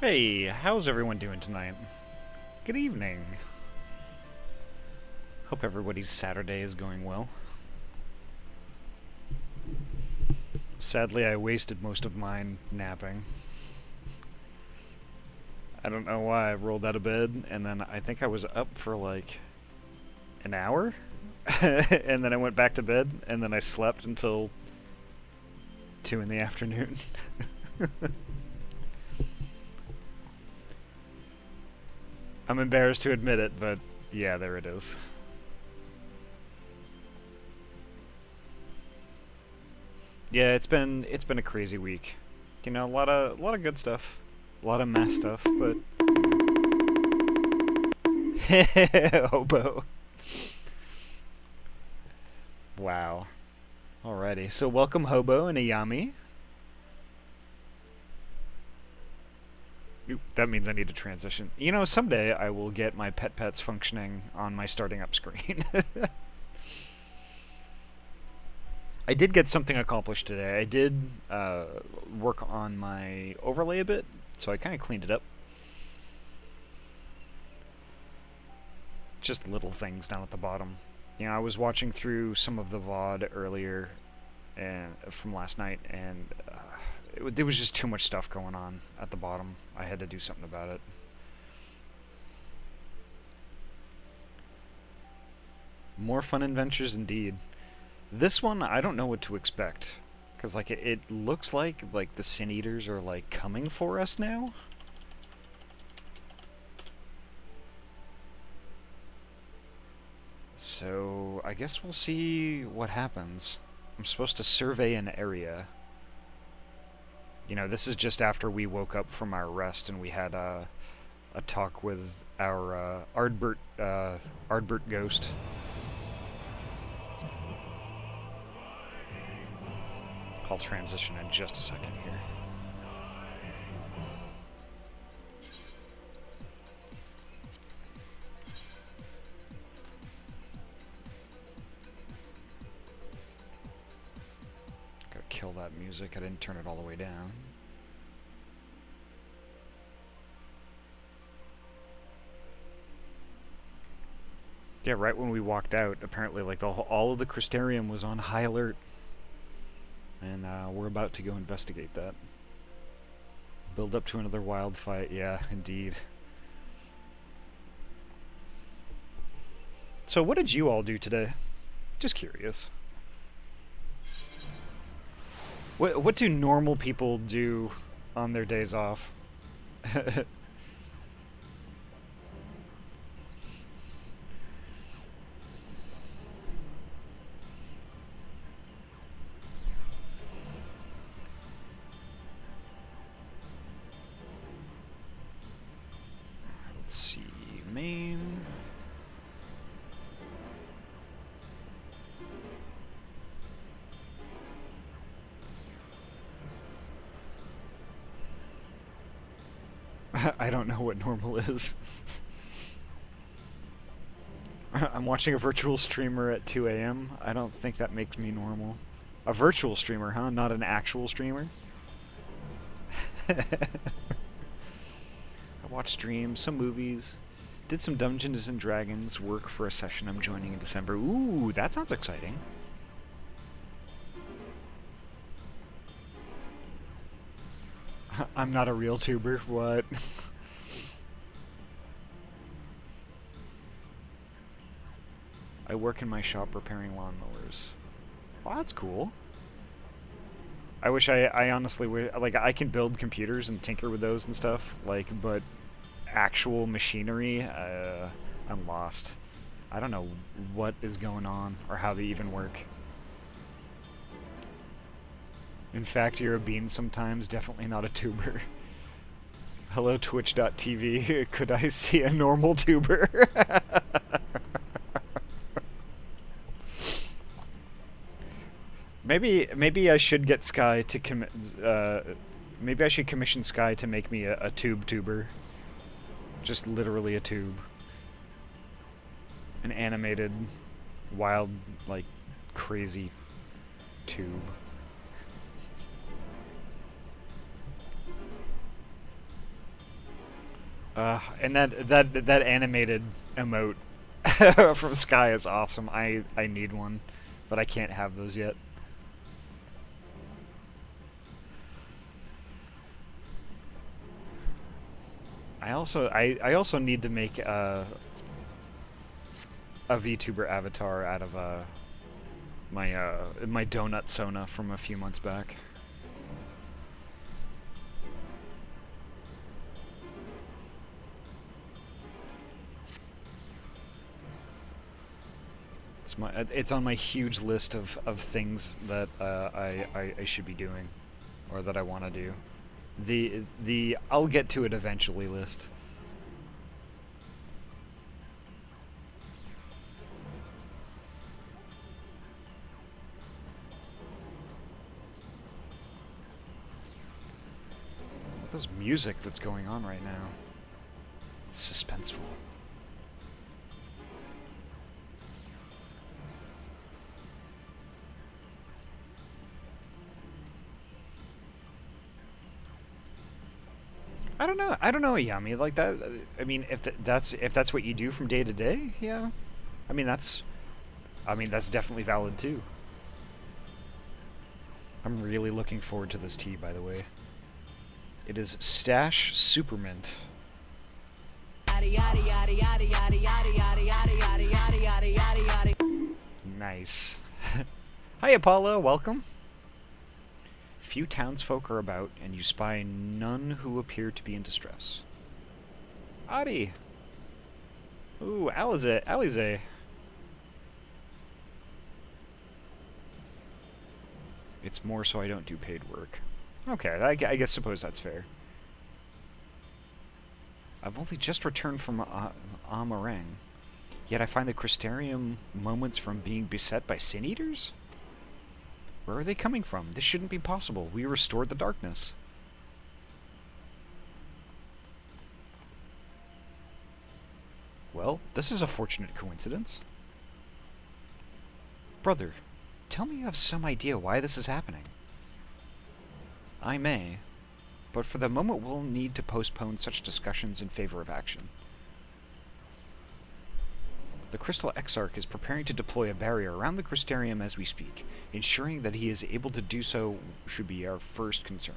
Hey, how's everyone doing tonight? Good evening. Hope everybody's Saturday is going well. Sadly, I wasted most of mine napping. I don't know why. I rolled out of bed, and then I think I was up for like an hour, and then I went back to bed, and then I slept until 2 in the afternoon. I'm embarrassed to admit it, but yeah, there it is. Yeah, it's been a crazy week. You know, a lot of good stuff, a lot of mess stuff, but hobo. Wow. Alrighty, so welcome Hobo and Ayami. Oop, that means I need to transition. You know, someday I will get my pets functioning on my starting up screen. I did get something accomplished today. I did work on my overlay a bit, so I kind of cleaned it up. Just little things down at the bottom. You know, I was watching through some of the VOD earlier and from last night, and there was just too much stuff going on at the bottom. I had to do something about it. More fun adventures indeed. This one, I don't know what to expect. Because, like, it looks like the Sin Eaters are, like, coming for us now. So, I guess we'll see what happens. I'm supposed to survey an area. You know, this is just after we woke up from our rest and we had a talk with our Ardbert ghost. I'll transition in just a second here. Gotta kill that music. I didn't turn it all the way down. Yeah, right when we walked out, apparently, like, all of the Crystarium was on high alert. And we're about to go investigate that. Build up to another wild fight. Yeah, indeed. So what did you all do today? Just curious. What do normal people do on their days off? Let's see, main. I don't know what normal is. I'm watching a virtual streamer at 2 a.m. I don't think that makes me normal. A virtual streamer, huh? Not an actual streamer? I watched streams, some movies, did some Dungeons and Dragons work for a session I'm joining in December. Ooh, that sounds exciting. I'm not a real tuber, what? I work in my shop repairing lawnmowers. Well, that's cool. I wish I honestly like, I can build computers and tinker with those and stuff, like, but actual machinery, I'm lost. I don't know what is going on or how they even work. In fact, you're a bean sometimes, definitely not a tuber. Hello, Twitch.tv. Could I see a normal tuber? Maybe I should get Sky to maybe I should commission Sky to make me a tuber. Just literally a tube. An animated, wild, like, crazy tube. And that animated emote from Sky is awesome. I need one, but I can't have those yet. I also need to make a VTuber avatar out of my donut Sona from a few months back. It's on my huge list of things that I should be doing, or that I want to do. The I'll get to it eventually list. This music that's going on right now. It's suspenseful. I don't know, Yami. Like that. I mean, if that's what you do from day to day, yeah. I mean, that's definitely valid too. I'm really looking forward to this tea, by the way. It is Stash Supermint. Nice. Hi, Apollo. Welcome. Few townsfolk are about, and you spy none who appear to be in distress. Ahty! Ooh, Alize. It's more so I don't do paid work. Okay, I suppose that's fair. I've only just returned from Amarang, yet I find the Crystarium moments from being beset by sin eaters? Where are they coming from? This shouldn't be possible. We restored the darkness. Well, this is a fortunate coincidence. Brother, tell me you have some idea why this is happening. I may, but for the moment we'll need to postpone such discussions in favor of action. The Crystal Exarch is preparing to deploy a barrier around the Crystarium as we speak. Ensuring that he is able to do so should be our first concern.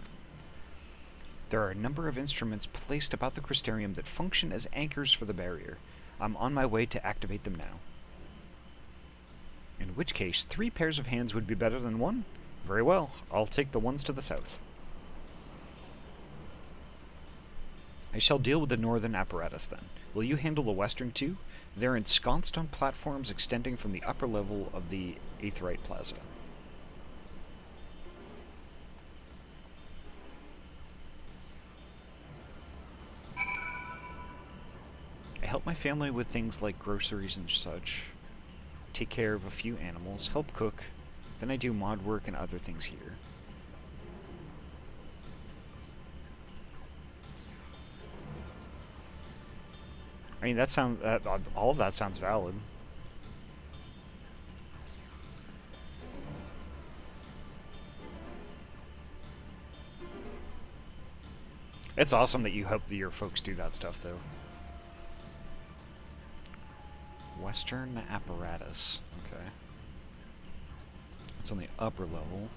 There are a number of instruments placed about the Crystarium that function as anchors for the barrier. I'm on my way to activate them now. In which case, 3 pairs of hands would be better than 1? Very well, I'll take the ones to the south. I shall deal with the northern apparatus then. Will you handle the western too? They're ensconced on platforms extending from the upper level of the Aetheryte Plaza. I help my family with things like groceries and such, take care of a few animals, help cook, then I do mod work and other things here. I mean, all of that sounds valid. It's awesome that you hope that your folks do that stuff, though. Western apparatus. Okay. It's on the upper level.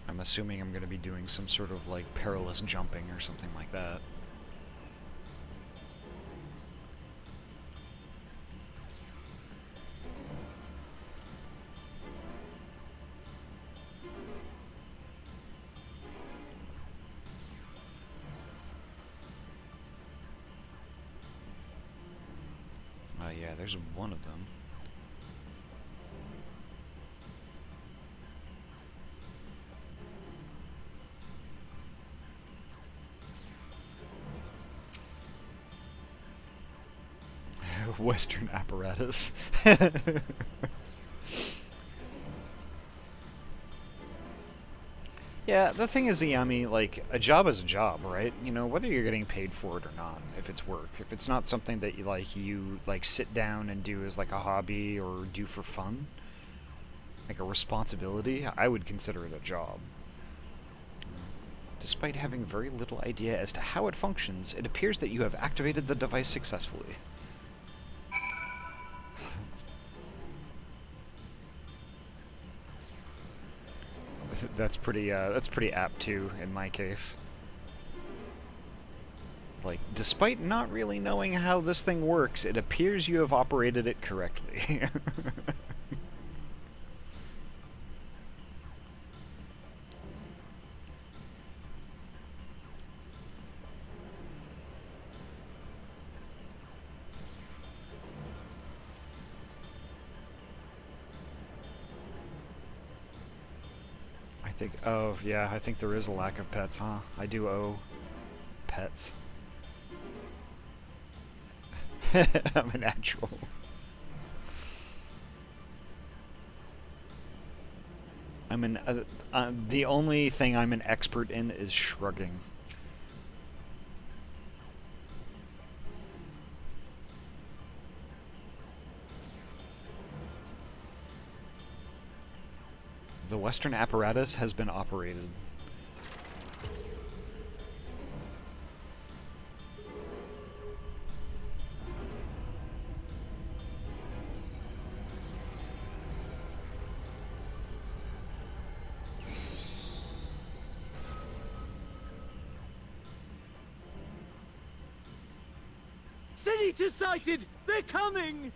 I'm assuming I'm going to be doing some sort of like perilous jumping or something like that. Yeah, there's one of them. Western apparatus. Yeah, the thing is, Yami, like, a job is a job, right? You know, whether you're getting paid for it or not, if it's work. If it's not something that you sit down and do as, like, a hobby or do for fun, like a responsibility, I would consider it a job. Despite having very little idea as to how it functions, it appears that you have activated the device successfully. That's pretty apt too, in my case. Like, despite not really knowing how this thing works, it appears you have operated it correctly. Oh, yeah, I think there is a lack of pets, huh? I do owe pets. I'm a natural. The only thing I'm an expert in is shrugging. The Western apparatus has been operated. Sin-Eater sighted! They're coming!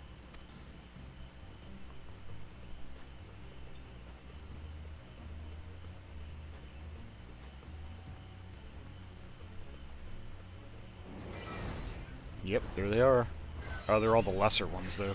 Yep, there they are. Oh, they're all the lesser ones, though.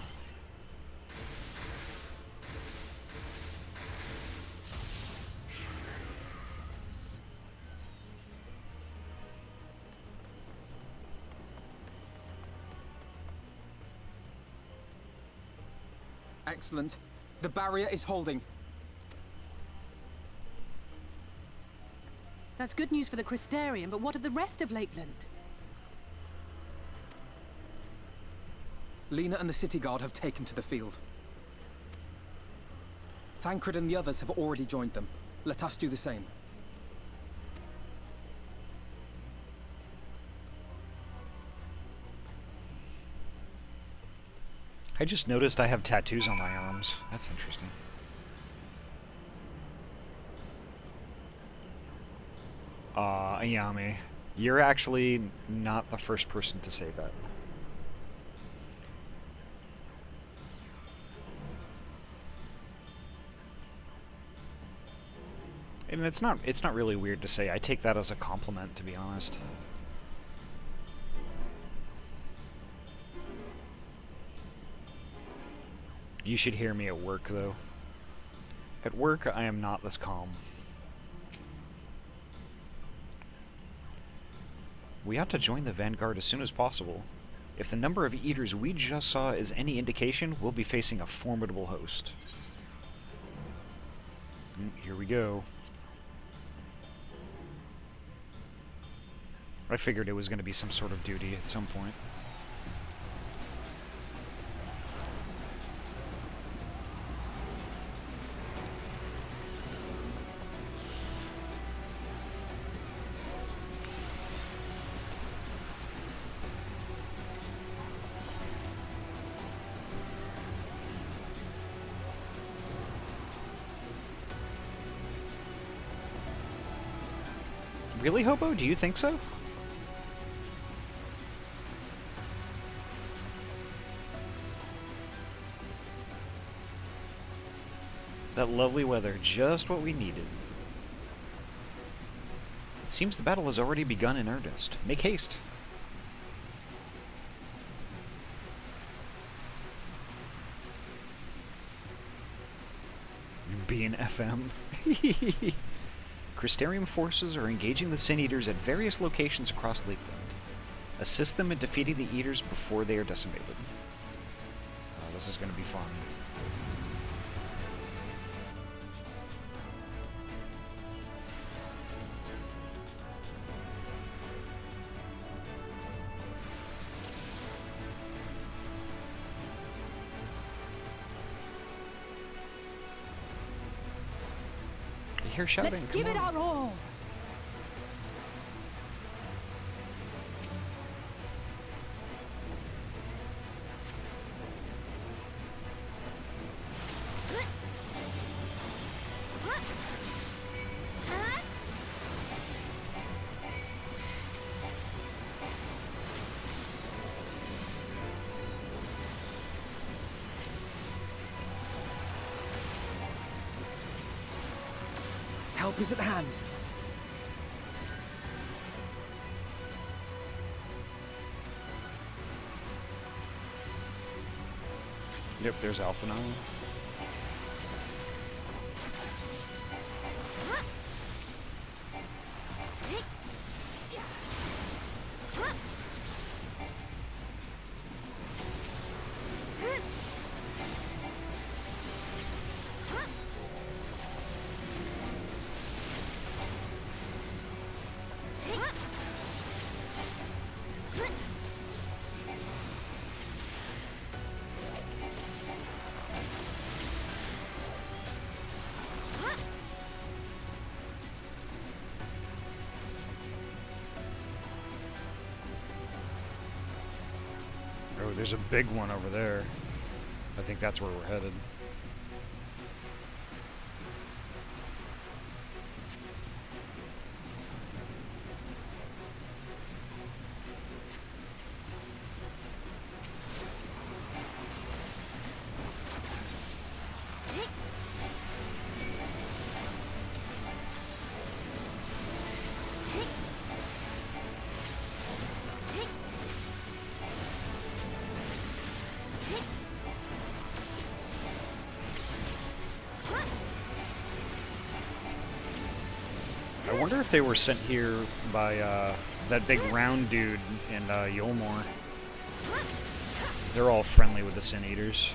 Excellent. The barrier is holding. That's good news for the Crystarium, but what of the rest of Lakeland? Lena and the city guard have taken to the field. Thancred and the others have already joined them. Let us do the same. I just noticed I have tattoos on my arms. That's interesting. Ayami, you're actually not the first person to say that. And it's not really weird to say. I take that as a compliment, to be honest. You should hear me at work, though. At work, I am not this calm. We ought to join the Vanguard as soon as possible. If the number of eaters we just saw is any indication, we'll be facing a formidable host. Here we go. I figured it was going to be some sort of duty at some point. Really, Hobo? Do you think so? That lovely weather, just what we needed. It seems the battle has already begun in earnest. Make haste. Being FM. Crystarium forces are engaging the Sin Eaters at various locations across Lakeland. Assist them in defeating the Eaters before they are decimated. this is going to be fun. I hear shouting. Let's Come give it on. our all. Help is at hand. Yep, there's Alpha now. Oh, there's a big one over there. I think that's where we're headed. I wonder if they were sent here by that big round dude in Yolmor. They're all friendly with the Sin Eaters.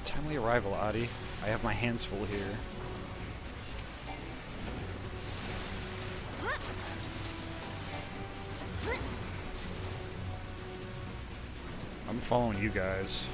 Timely arrival, Ahty. I have my hands full here. I'm following you guys.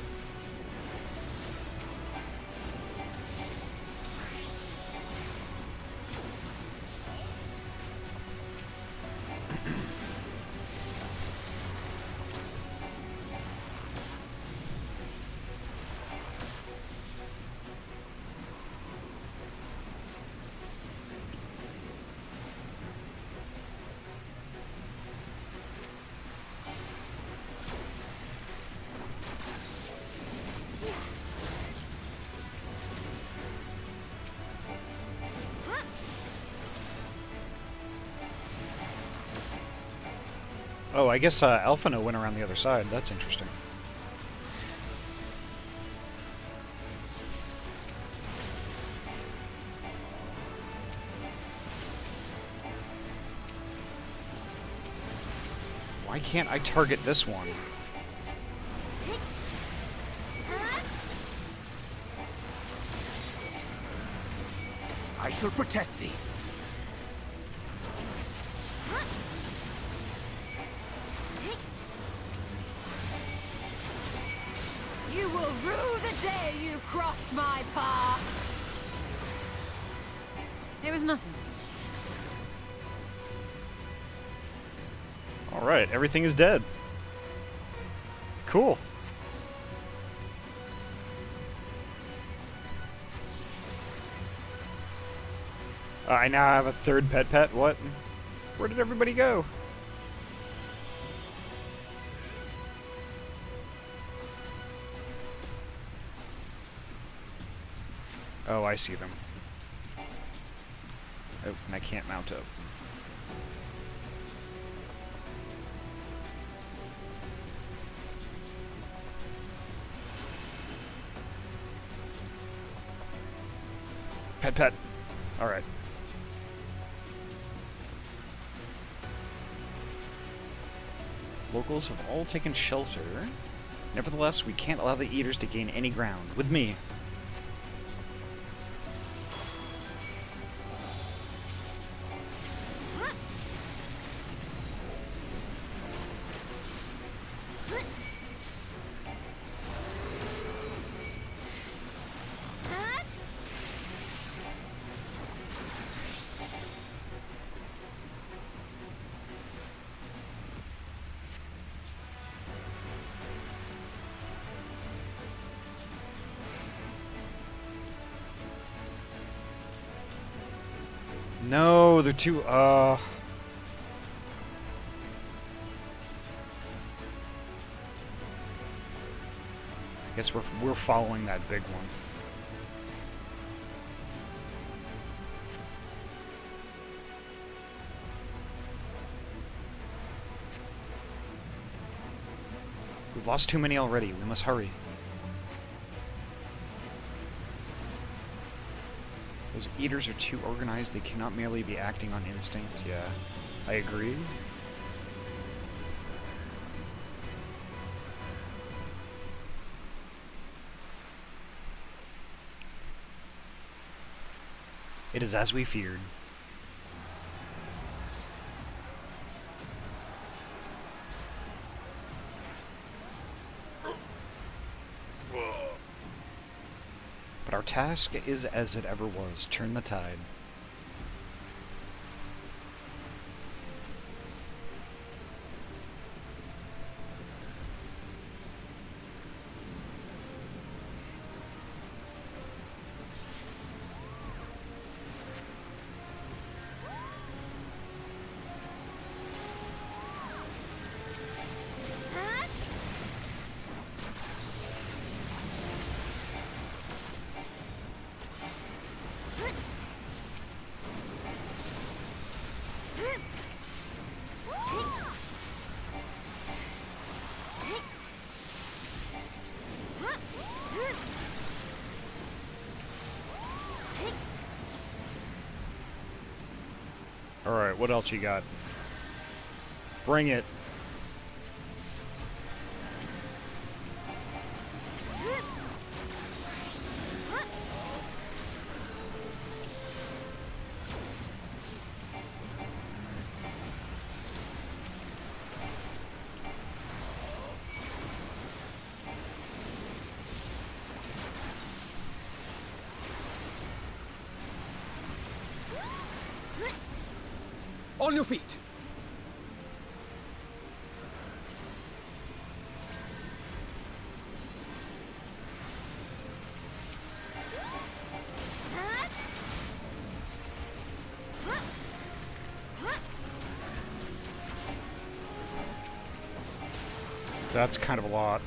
Oh, I guess Alphino went around the other side. That's interesting. Why can't I target this one? I shall protect thee. You will rue the day you crossed my path. was nothing. Alright, everything is dead. Cool. I now have a third pet. What? Where did everybody go? Oh, I see them. Oh, and I can't mount up. Pet. Alright. Locals have all taken shelter. Nevertheless, we can't allow the eaters to gain any ground. With me. No, they're too, I guess we're following that big one. We've lost too many already. We must hurry. Those eaters are too organized. They cannot merely be acting on instinct. Yeah, I agree. It is as we feared. But our task is as it ever was. Turn the tide. Alright, what else you got? Bring it. On your feet! That's kind of a lot.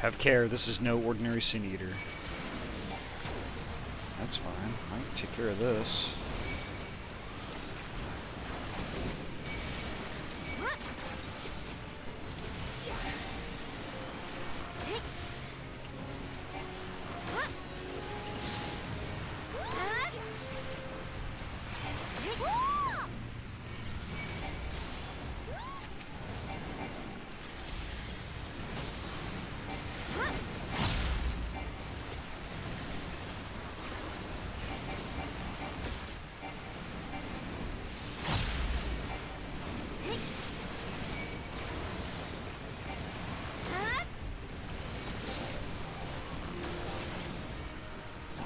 Have care, this is no ordinary Sin Eater. That's fine. I can take care of this.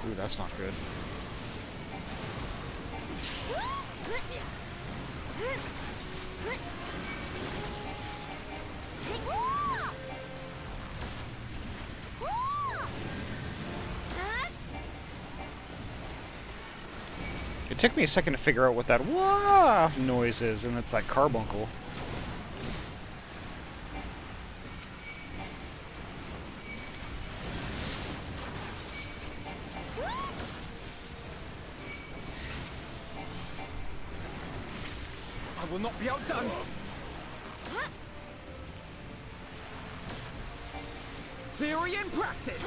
Ooh, that's not good. It took me a second to figure out what that wah noise is, and it's that carbuncle. I will not be outdone. Theory in practice.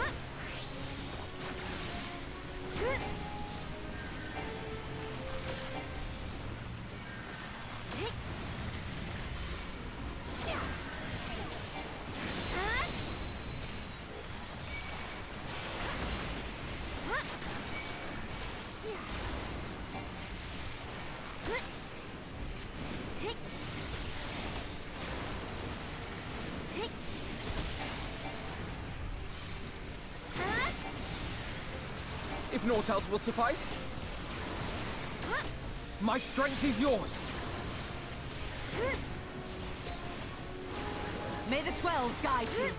If naught else will suffice, my strength is yours. May the 12 guide you.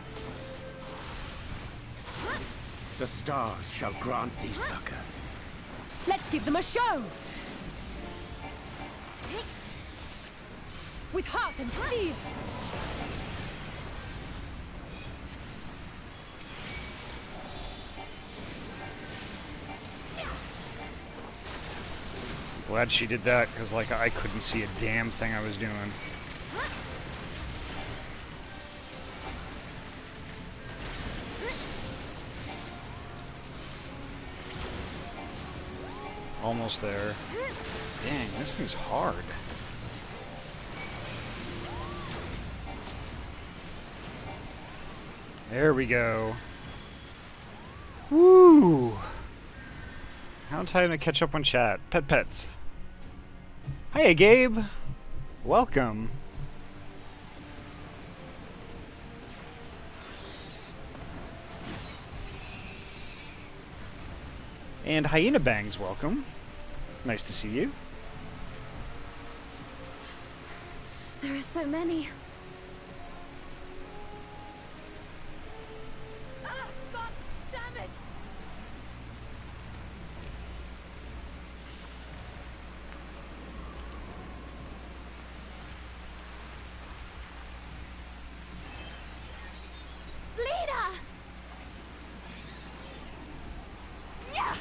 The stars shall grant thee succor. Let's give them a show! With heart and steel! Glad she did that, because, like, I couldn't see a damn thing I was doing. Almost there. Dang, this thing's hard. There we go. Woo! How time to catch up on chat. Pets. Hiya, Gabe. Welcome. And Hyena Bangs, welcome. Nice to see you. There are so many. Ah, God damn it! Leader! Yeah!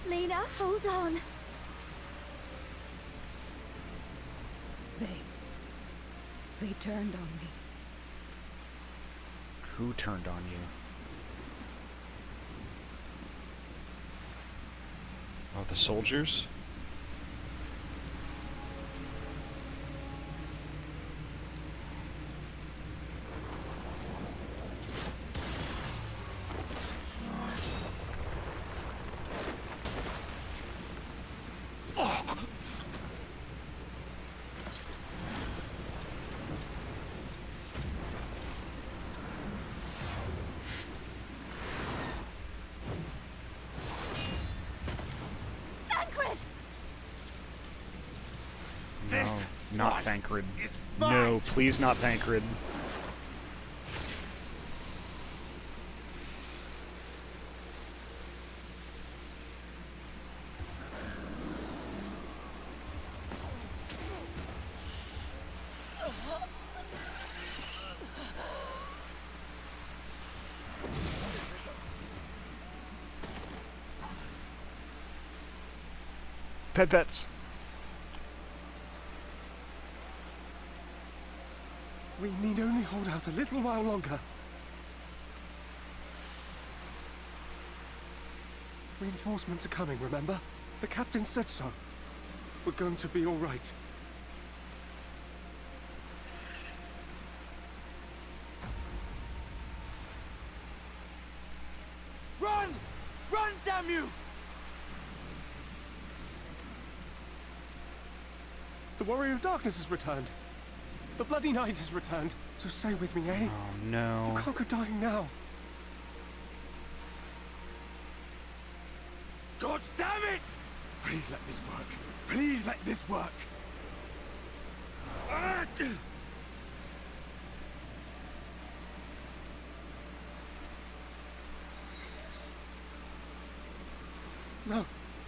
Lena, hold on. They turned on me. Who turned on you? Oh, the soldiers? No, not Thancred. No, please not Thancred. Pets. We need only hold out a little while longer. Reinforcements are coming, remember? The captain said so. We're going to be all right. Run! Run, damn you! The Warrior of Darkness has returned. The Bloody Knight has returned. So stay with me, eh? Oh no. You can't go dying now. God damn it! Please let this work. Please let this work. Ah! No.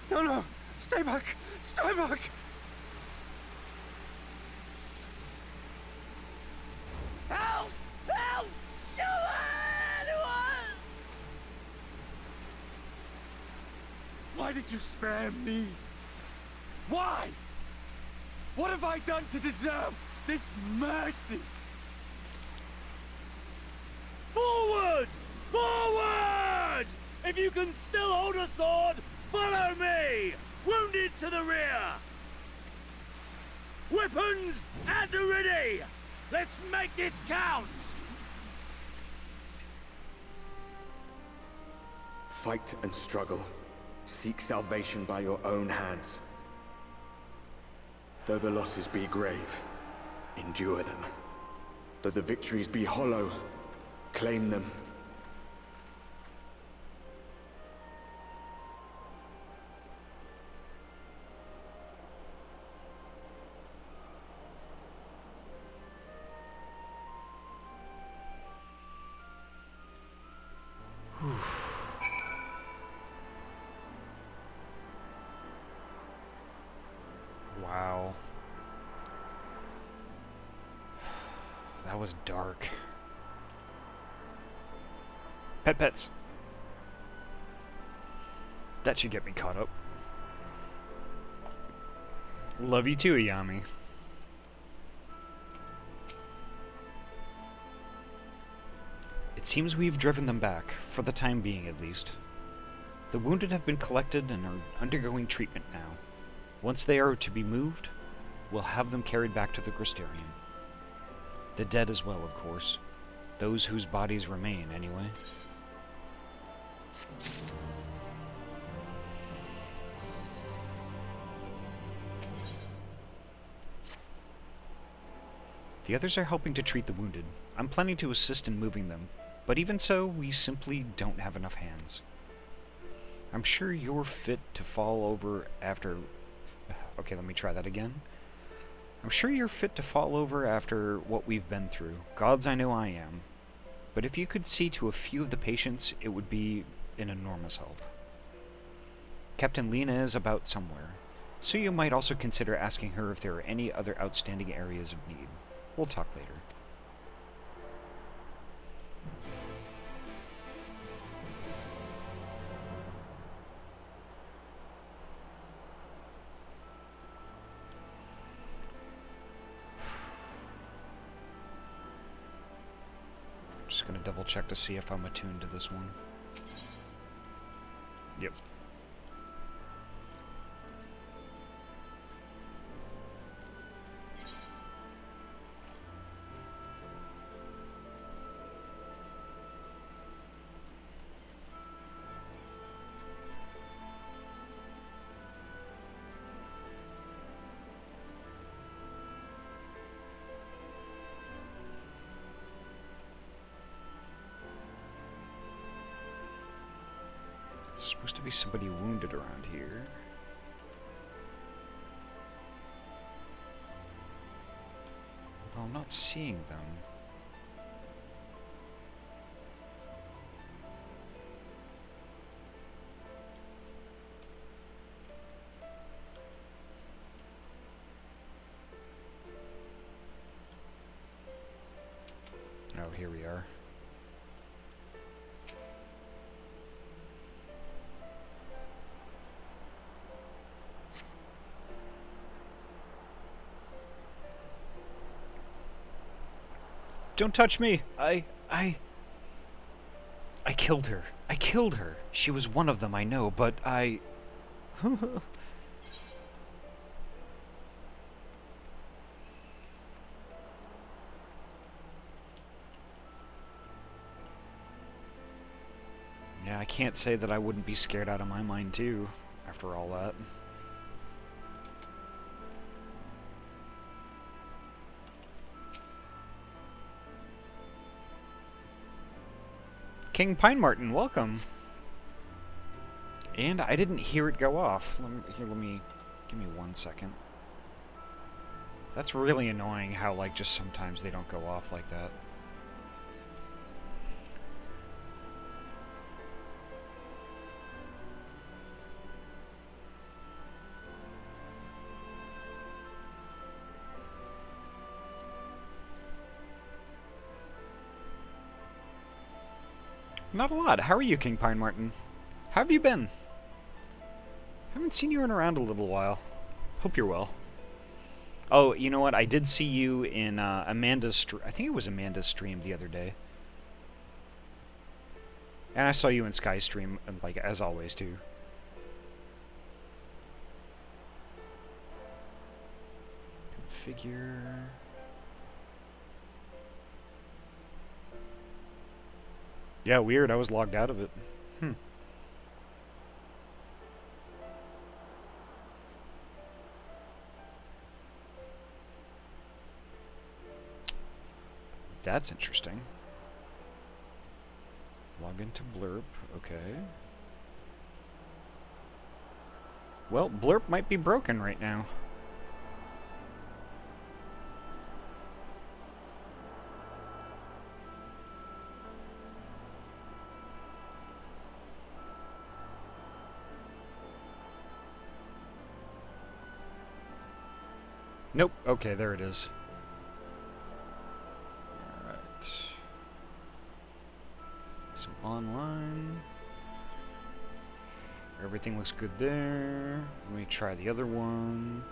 No, no. Stay back. Stay back. Help! Help! Anyone! Why did you spare me? Why? What have I done to deserve this mercy? Forward! Forward! If you can still hold a sword, follow me! Wounded to the rear! Weapons at the ready! Let's make this count! Fight and struggle. Seek salvation by your own hands. Though the losses be grave, endure them. Though the victories be hollow, claim them. Wow. That was dark. Pets. That should get me caught up. Love you too, Ayami. It seems we've driven them back, for the time being at least. The wounded have been collected and are undergoing treatment now. Once they are to be moved, we'll have them carried back to the Crystarium. The dead as well, of course. Those whose bodies remain, anyway. The others are helping to treat the wounded. I'm planning to assist in moving them, but even so, we simply don't have enough hands. I'm sure you're fit to fall over after... Okay, let me try that again. I'm sure you're fit to fall over after what we've been through. Gods, I know I am. But if you could see to a few of the patients, it would be an enormous help. Captain Lena is about somewhere, so you might also consider asking her if there are any other outstanding areas of need. We'll talk later. Just gonna double check to see if I'm attuned to this one. Yep. There's supposed to be somebody wounded around here. Although I'm not seeing them. Oh, here we are. Don't touch me! I killed her. I killed her. She was one of them, I know, but I... Yeah, I can't say that I wouldn't be scared out of my mind, too, after all that. King Pine Martin, welcome. And I didn't hear it go off. Give me 1 second. That's really annoying how, like, just sometimes they don't go off like that. Not a lot. How are you, King Pine Martin? How have you been? Haven't seen you in around a little while. Hope you're well. Oh, you know what? I did see you in Amanda's I think it was Amanda's stream the other day. And I saw you in Sky's stream, like, as always, too. Configure... Yeah, weird. I was logged out of it. That's interesting. Log into Blurp. Okay. Well, Blurp might be broken right now. Nope. Okay, there it is. Alright. So online. Everything looks good there. Let me try the other one.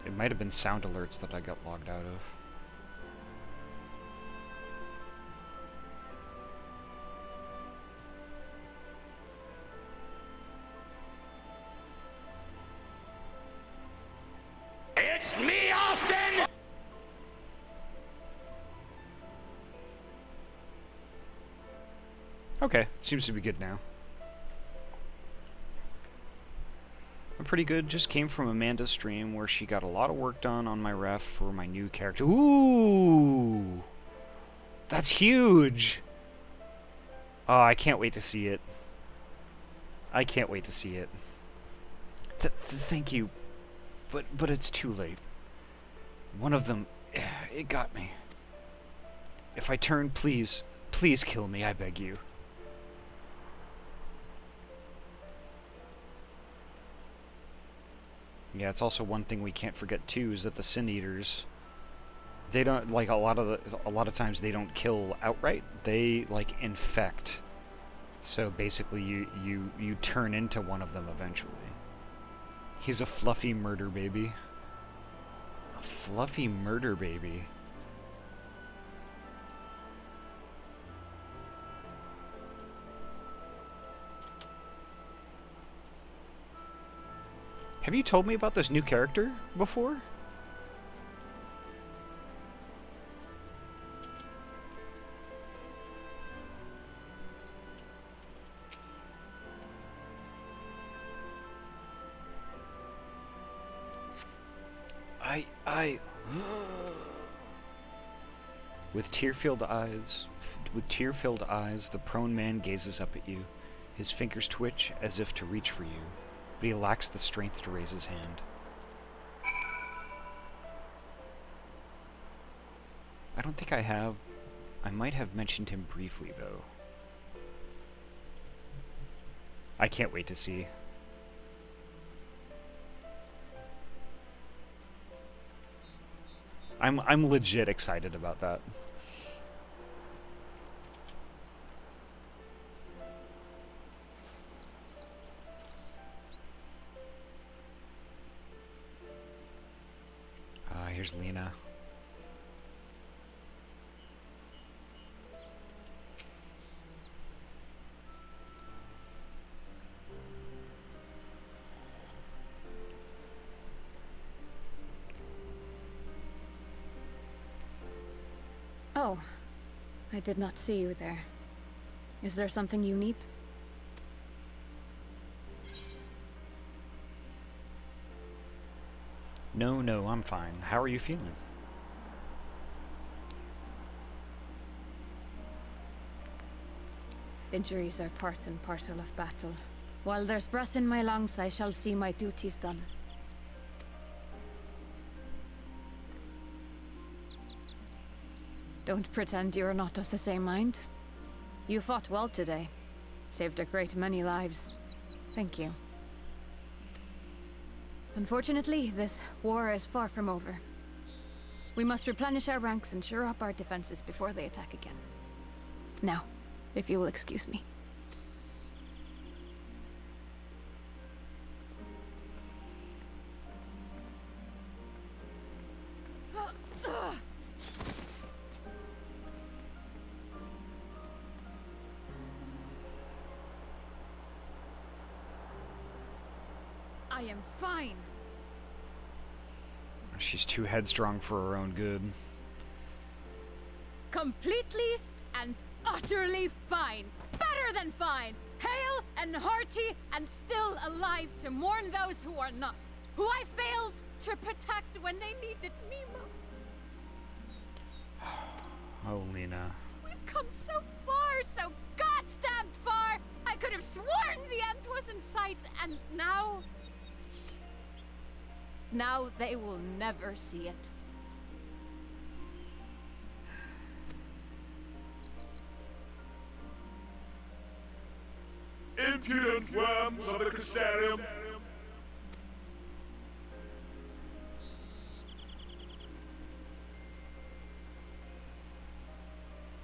It might have been sound alerts that I got logged out of. It's me, Austin! Okay, seems to be good now. I'm pretty good. Just came from Amanda's stream where she got a lot of work done on my ref for my new character. Ooh! That's huge! Oh, I can't wait to see it. I can't wait to see it. Thank you. But it's too late. One of them, it got me. If I turn, please kill me, I beg you. Yeah, it's also one thing we can't forget too is that the Sin Eaters, they don't, like, a lot of times they don't kill outright. They, like, infect. So basically you turn into one of them eventually. He's a fluffy murder baby. A fluffy murder baby. Have you told me about this new character before? With tear-filled eyes, the prone man gazes up at you. His fingers twitch as if to reach for you, but he lacks the strength to raise his hand. I don't think I have. I might have mentioned him briefly, though. I can't wait to see. I'm legit excited about that. Here's Lena. Oh, I did not see you there. Is there something you need? No, no, I'm fine. How are you feeling? Injuries are part and parcel of battle. While there's breath in my lungs, I shall see my duties done. Don't pretend you're not of the same mind. You fought well today. Saved a great many lives. Thank you. Unfortunately, this war is far from over. We must replenish our ranks and shore up our defenses before they attack again. Now, if you will excuse me. I am fine. She's too headstrong for her own good. Completely and utterly fine. Better than fine. Hale and hearty and still alive to mourn those who are not. Who I failed to protect when they needed me most. Oh, Lena. We've come so far, so goddamn far. I could have sworn the end was in sight, and now... Now they will never see it. Impudent worms of the Crystarium!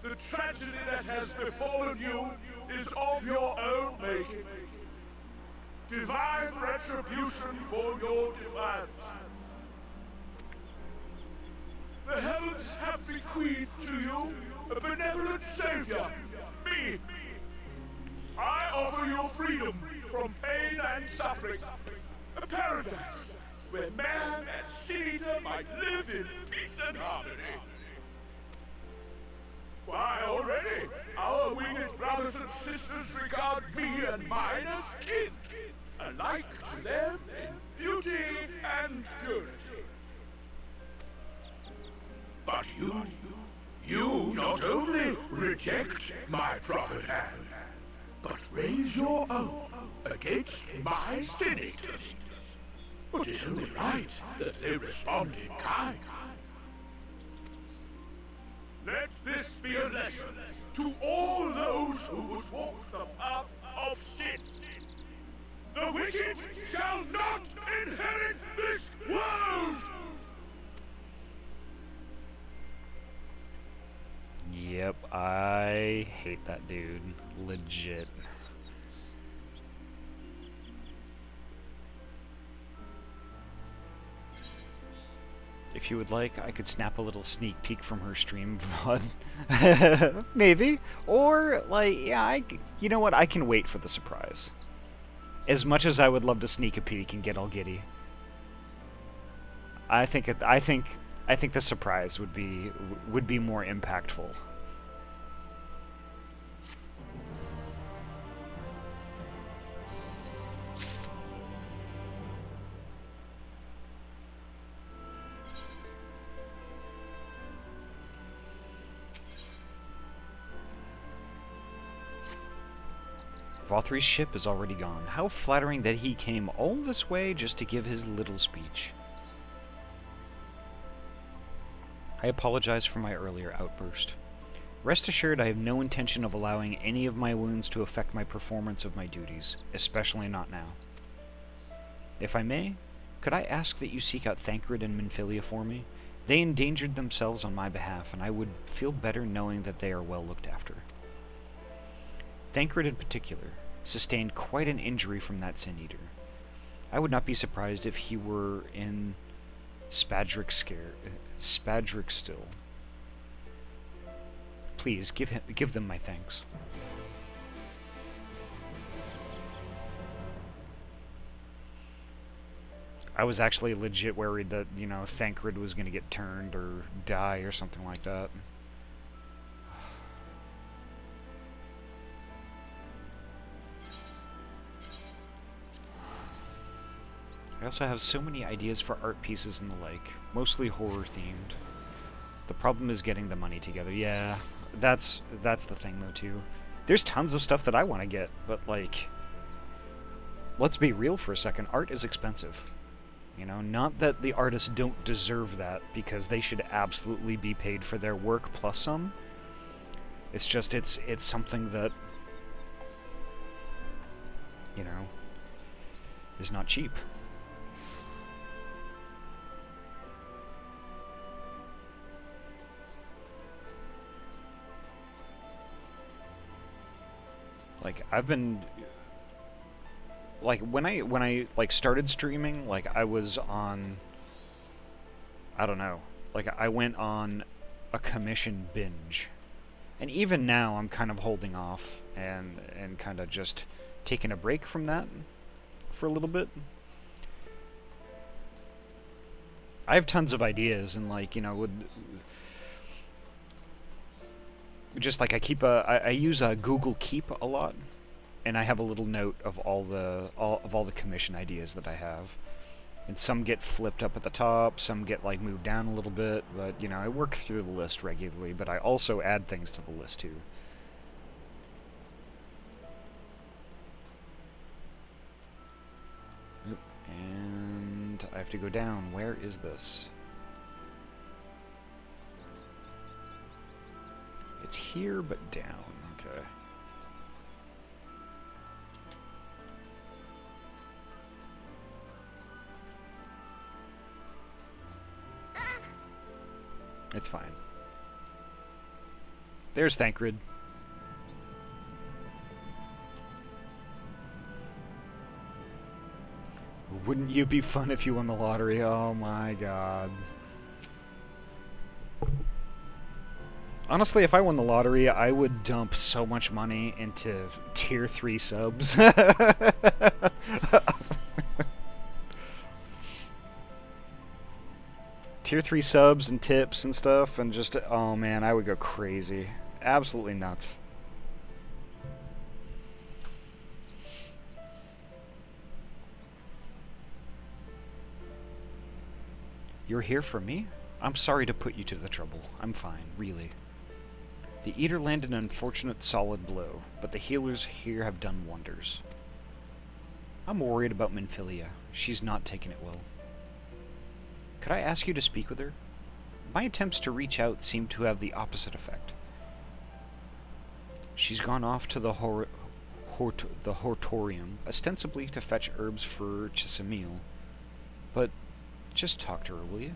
The tragedy that has befallen you is of your own making. Divine retribution for your defiance. The heavens have bequeathed to you a benevolent savior, me. I offer you freedom from pain and suffering, a paradise where man and sin-eater might live in peace and harmony. Why, already, our winged brothers and sisters regard me and mine as kin, alike to them in beauty and purity. But you not only reject my prophet hand, but raise your own against my sin-eaters. It is only right that they respond in kind. Let this be a lesson to all those who would walk the path of sin. The wicked shall not inherit this world! Yep, I hate that dude. Legit. If you would like, I could snap a little sneak peek from her stream VOD. Maybe. Or, like, yeah, you know what? I can wait for the surprise. As much as I would love to sneak a peek and get all giddy. I think the surprise would be more impactful. Valtry's ship is already gone. How flattering that he came all this way just to give his little speech. I apologize for my earlier outburst. Rest assured I have no intention of allowing any of my wounds to affect my performance of my duties, especially not now. If I may, could I ask that you seek out Thancred and Minfilia for me? They endangered themselves on my behalf, and I would feel better knowing that they are well looked after. Thancred in particular sustained quite an injury from that Sin-Eater. I would not be surprised if he were in Spadrick still. Please, give them my thanks. I was actually legit worried that, Thancred was going to get turned or die or something like that. I also have so many ideas for art pieces and the like, mostly horror themed. The problem is getting the money together. Yeah, that's the thing though too. There's tons of stuff that I want to get, but like, let's be real for a second. Art is expensive. You know, not that the artists don't deserve that, because they should absolutely be paid for their work plus some. It's just it's something that, you know, is not cheap. Like, I've been, like, when I like started streaming, like, I was on, I don't know, like, I went on a commission binge. And even now, I'm kind of holding off and kind of just taking a break from that for a little bit. I have tons of ideas, and, like, you know, just like I use Google Keep a lot, and I have a little note of all the commission ideas that I have, and some get flipped up at the top, some get like moved down a little bit, but you know, I work through the list regularly, but I also add things to the list too. Yep. And I have to go down. Where is this? It's here, but down. Okay. It's fine. There's Thancred. Wouldn't you be fun if you won the lottery? Oh my god. Honestly, if I won the lottery, I would dump so much money into tier 3 subs. Tier 3 subs and tips and stuff, and just, oh man, I would go crazy. Absolutely nuts. You're here for me? I'm sorry to put you to the trouble. I'm fine, really. The Eater landed an unfortunate solid blow, but the healers here have done wonders. I'm worried about Minfilia. She's not taking it well. Could I ask you to speak with her? My attempts to reach out seem to have the opposite effect. She's gone off to the Hortorium, ostensibly to fetch herbs for Chisamil. But just talk to her, will you?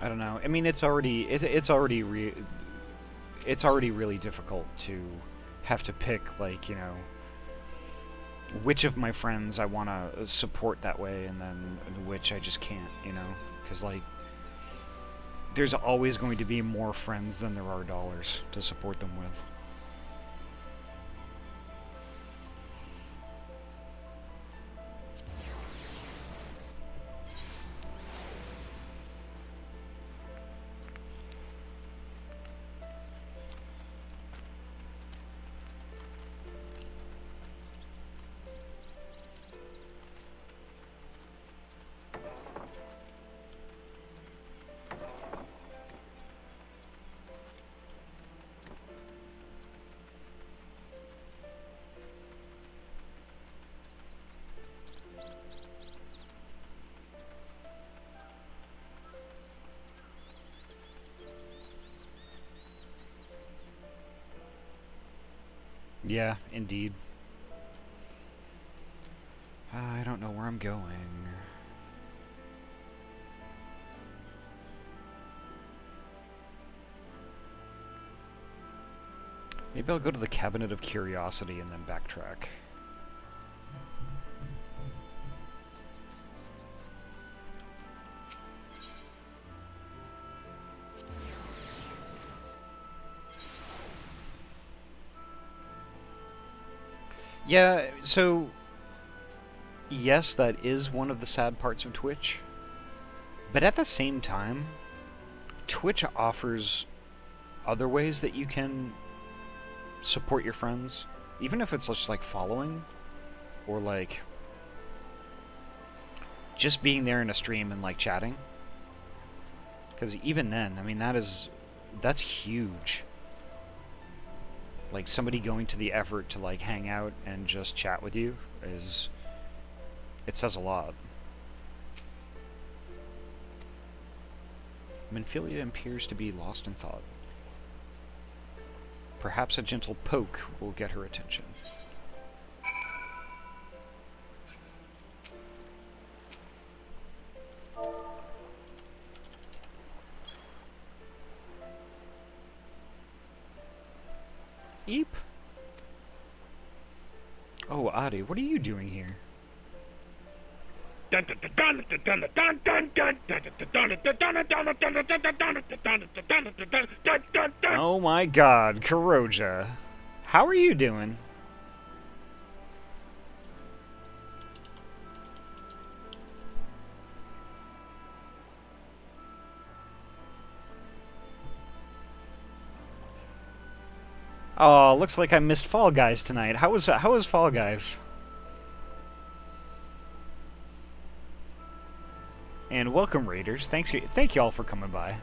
I don't know. I mean, it's already really difficult to have to pick, like, you know, which of my friends I want to support that way, and then which I just can't, you know, because like there's always going to be more friends than there are dollars to support them with. Yeah, indeed. I don't know where I'm going. Maybe I'll go to the Cabinet of Curiosity and then backtrack. Yeah, so yes, that is one of the sad parts of Twitch. But at the same time, Twitch offers other ways that you can support your friends, even if it's just like following or like just being there in a stream and like chatting. Because even then, I mean, that's huge. Like, somebody going to the effort to, like, hang out and just chat with you it says a lot. Minfilia appears to be lost in thought. Perhaps a gentle poke will get her attention. Eep. Oh, Ahty, what are you doing here? Oh my god, Kuroja. How are you doing? Oh, looks like I missed Fall Guys tonight. How was Fall Guys? And welcome, Raiders. Thank you all for coming by.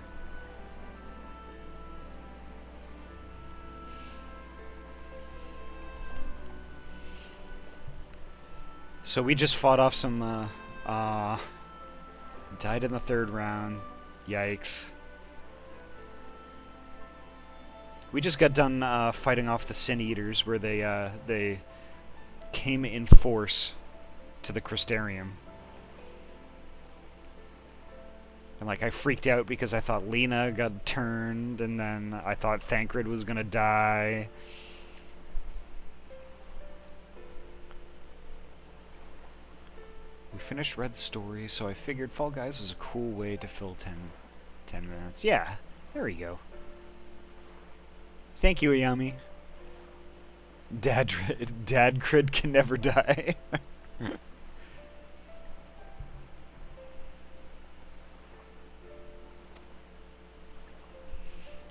So we just fought off some died in the 3rd round. Yikes. We just got done fighting off the Sin Eaters, where they came in force to the Crystarium. And like I freaked out because I thought Lena got turned, and then I thought Thancred was gonna die. We finished Red's story, so I figured Fall Guys was a cool way to fill 10 minutes. Yeah, there we go. Thank you, Ayami. Dad Crid can never die.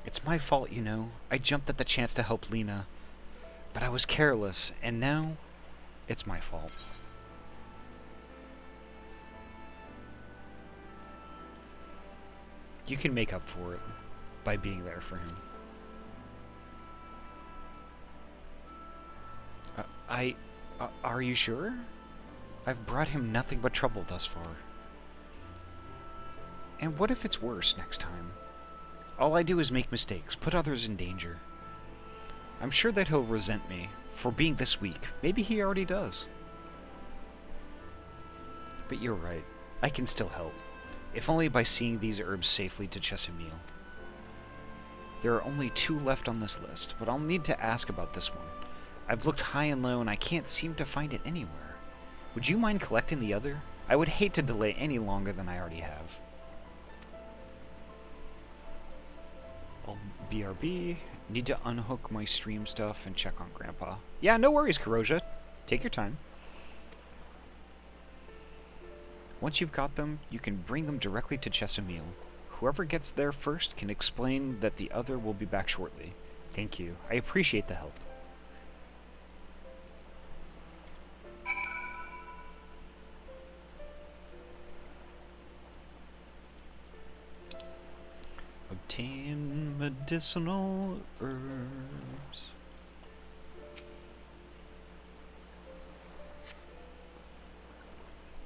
It's my fault, you know. I jumped at the chance to help Lena. But I was careless, and now it's my fault. You can make up for it by being there for him. Are you sure? I've brought him nothing but trouble thus far. And what if it's worse next time? All I do is make mistakes, put others in danger. I'm sure that he'll resent me for being this weak. Maybe he already does. But you're right. I can still help. If only by seeing these herbs safely to Chesimil. There are only 2 left on this list, but I'll need to ask about this one. I've looked high and low and I can't seem to find it anywhere. Would you mind collecting the other? I would hate to delay any longer than I already have. I'll BRB. Need to unhook my stream stuff and check on Grandpa. Yeah, no worries, Kuroja. Take your time. Once you've got them, you can bring them directly to Chesimil. Whoever gets there first can explain that the other will be back shortly. Thank you. I appreciate the help. Obtain medicinal herbs.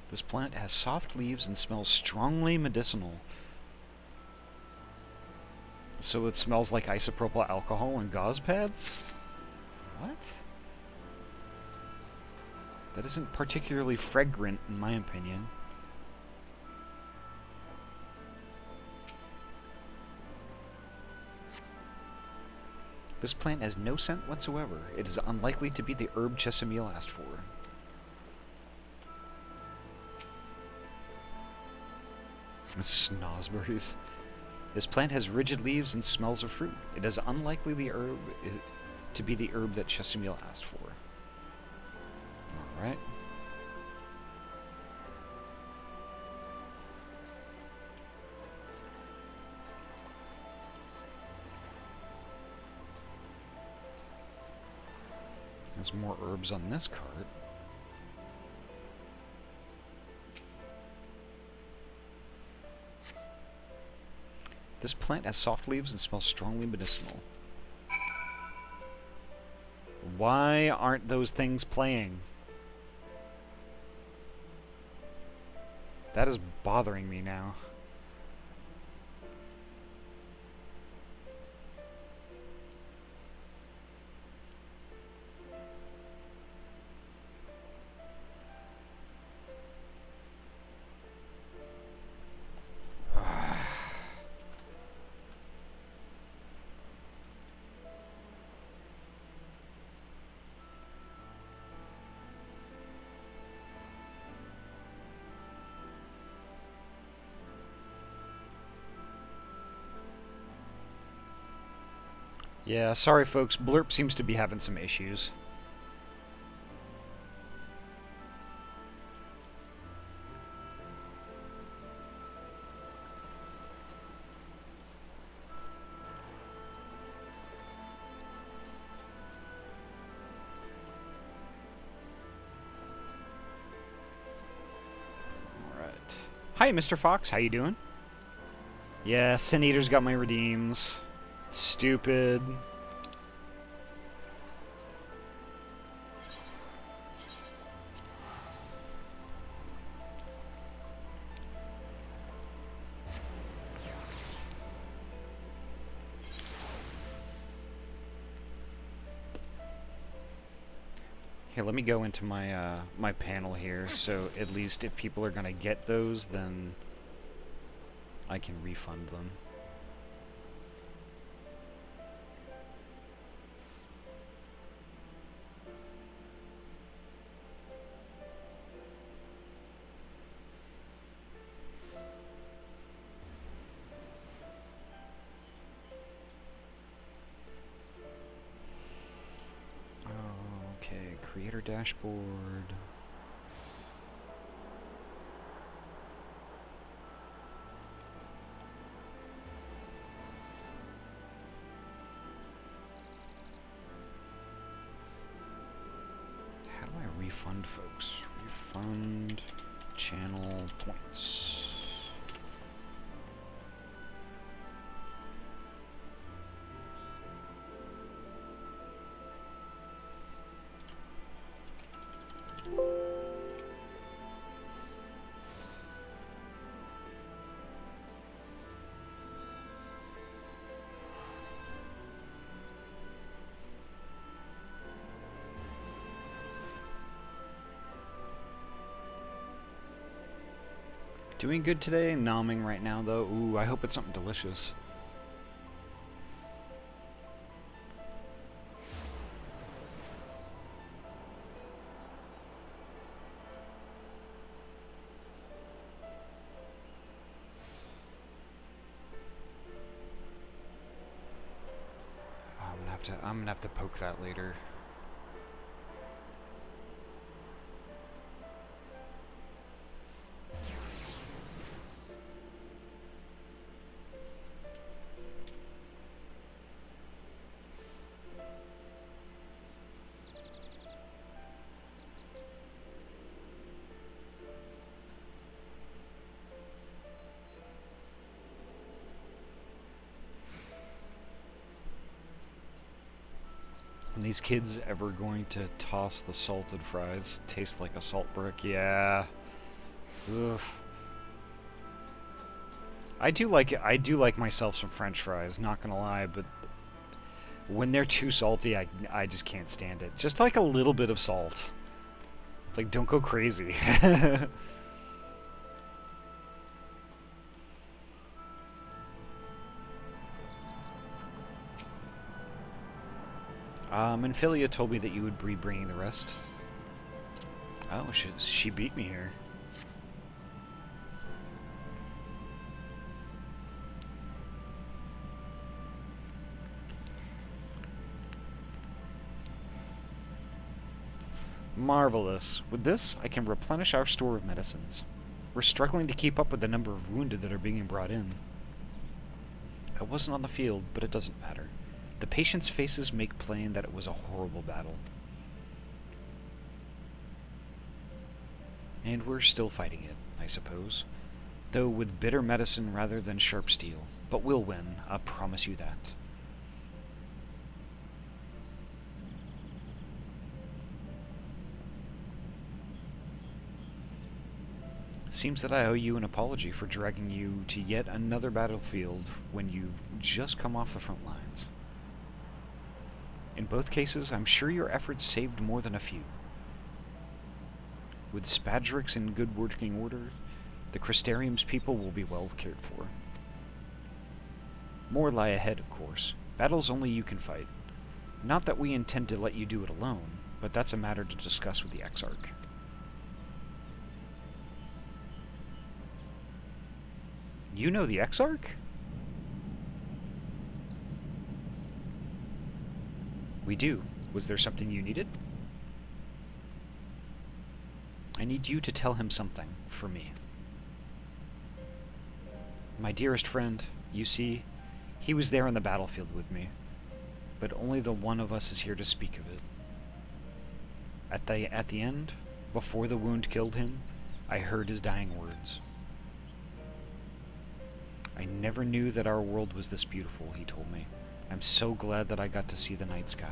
This plant has soft leaves and smells strongly medicinal. So it smells like isopropyl alcohol and gauze pads? What? That isn't particularly fragrant, in my opinion. This plant has no scent whatsoever. It is unlikely to be the herb Chesimil asked for. Snosberries. This plant has rigid leaves and smells of fruit. It is unlikely to be the herb that Chesimil asked for. Alright. There's more herbs on this cart. This plant has soft leaves and smells strongly medicinal. Why aren't those things playing? That is bothering me now. Yeah, sorry folks, Blurp seems to be having some issues. Alright. Hi, Mr. Fox, how you doing? Yeah, Sin Eater's got my redeems. Stupid. Here, let me go into my my panel here, so at least if people are gonna get those, then I can refund them. Okay, creator dashboard. How do I refund folks? Refund channel points. Doing good today, nomming right now though. Ooh, I hope it's something delicious. I'm gonna have to poke that later. Are these kids ever going to toss the salted fries? Taste like a salt brick? Yeah. Oof. I do like myself some French fries, not gonna lie, but when they're too salty, I just can't stand it. Just like a little bit of salt. It's like, don't go crazy. Infilia told me that you would be bringing the rest. Oh, she beat me here. Marvelous. With this, I can replenish our store of medicines. We're struggling to keep up with the number of wounded that are being brought in. I wasn't on the field, but it doesn't matter. The patients' faces make plain that it was a horrible battle. And we're still fighting it, I suppose. Though with bitter medicine rather than sharp steel. But we'll win, I promise you that. Seems that I owe you an apology for dragging you to yet another battlefield when you've just come off the front lines. In both cases, I'm sure your efforts saved more than a few. With Spadrix in good working order, the Crystarium's people will be well cared for. More lie ahead, of course. Battles only you can fight. Not that we intend to let you do it alone, but that's a matter to discuss with the Exarch. You know the Exarch? We do. Was there something you needed? I need you to tell him something, for me. My dearest friend, you see, he was there on the battlefield with me, but only the one of us is here to speak of it. At the end, before the wound killed him, I heard his dying words. I never knew that our world was this beautiful, he told me. I'm so glad that I got to see the night sky.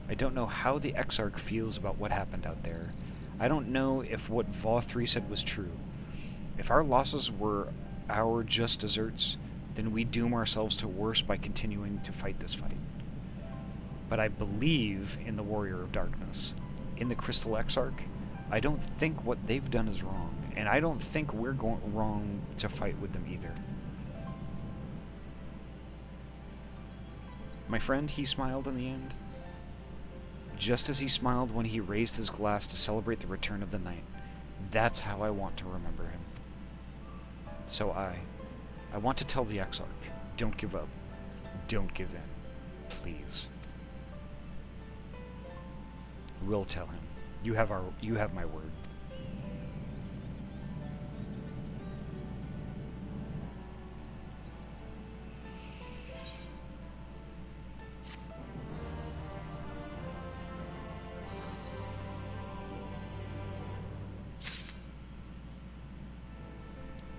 I don't know how the Exarch feels about what happened out there. I don't know if what Va3 said was true. If our losses were our just deserts, then we doom ourselves to worse by continuing to fight this fight. But I believe in the Warrior of Darkness. In the Crystal Exarch, I don't think what they've done is wrong, and I don't think we're going wrong to fight with them either. My friend, he smiled in the end. Just as he smiled when he raised his glass to celebrate the return of the night. That's how I want to remember him. So I want to tell the Exarch, don't give up. Don't give in. Please. We'll tell him. You have my word.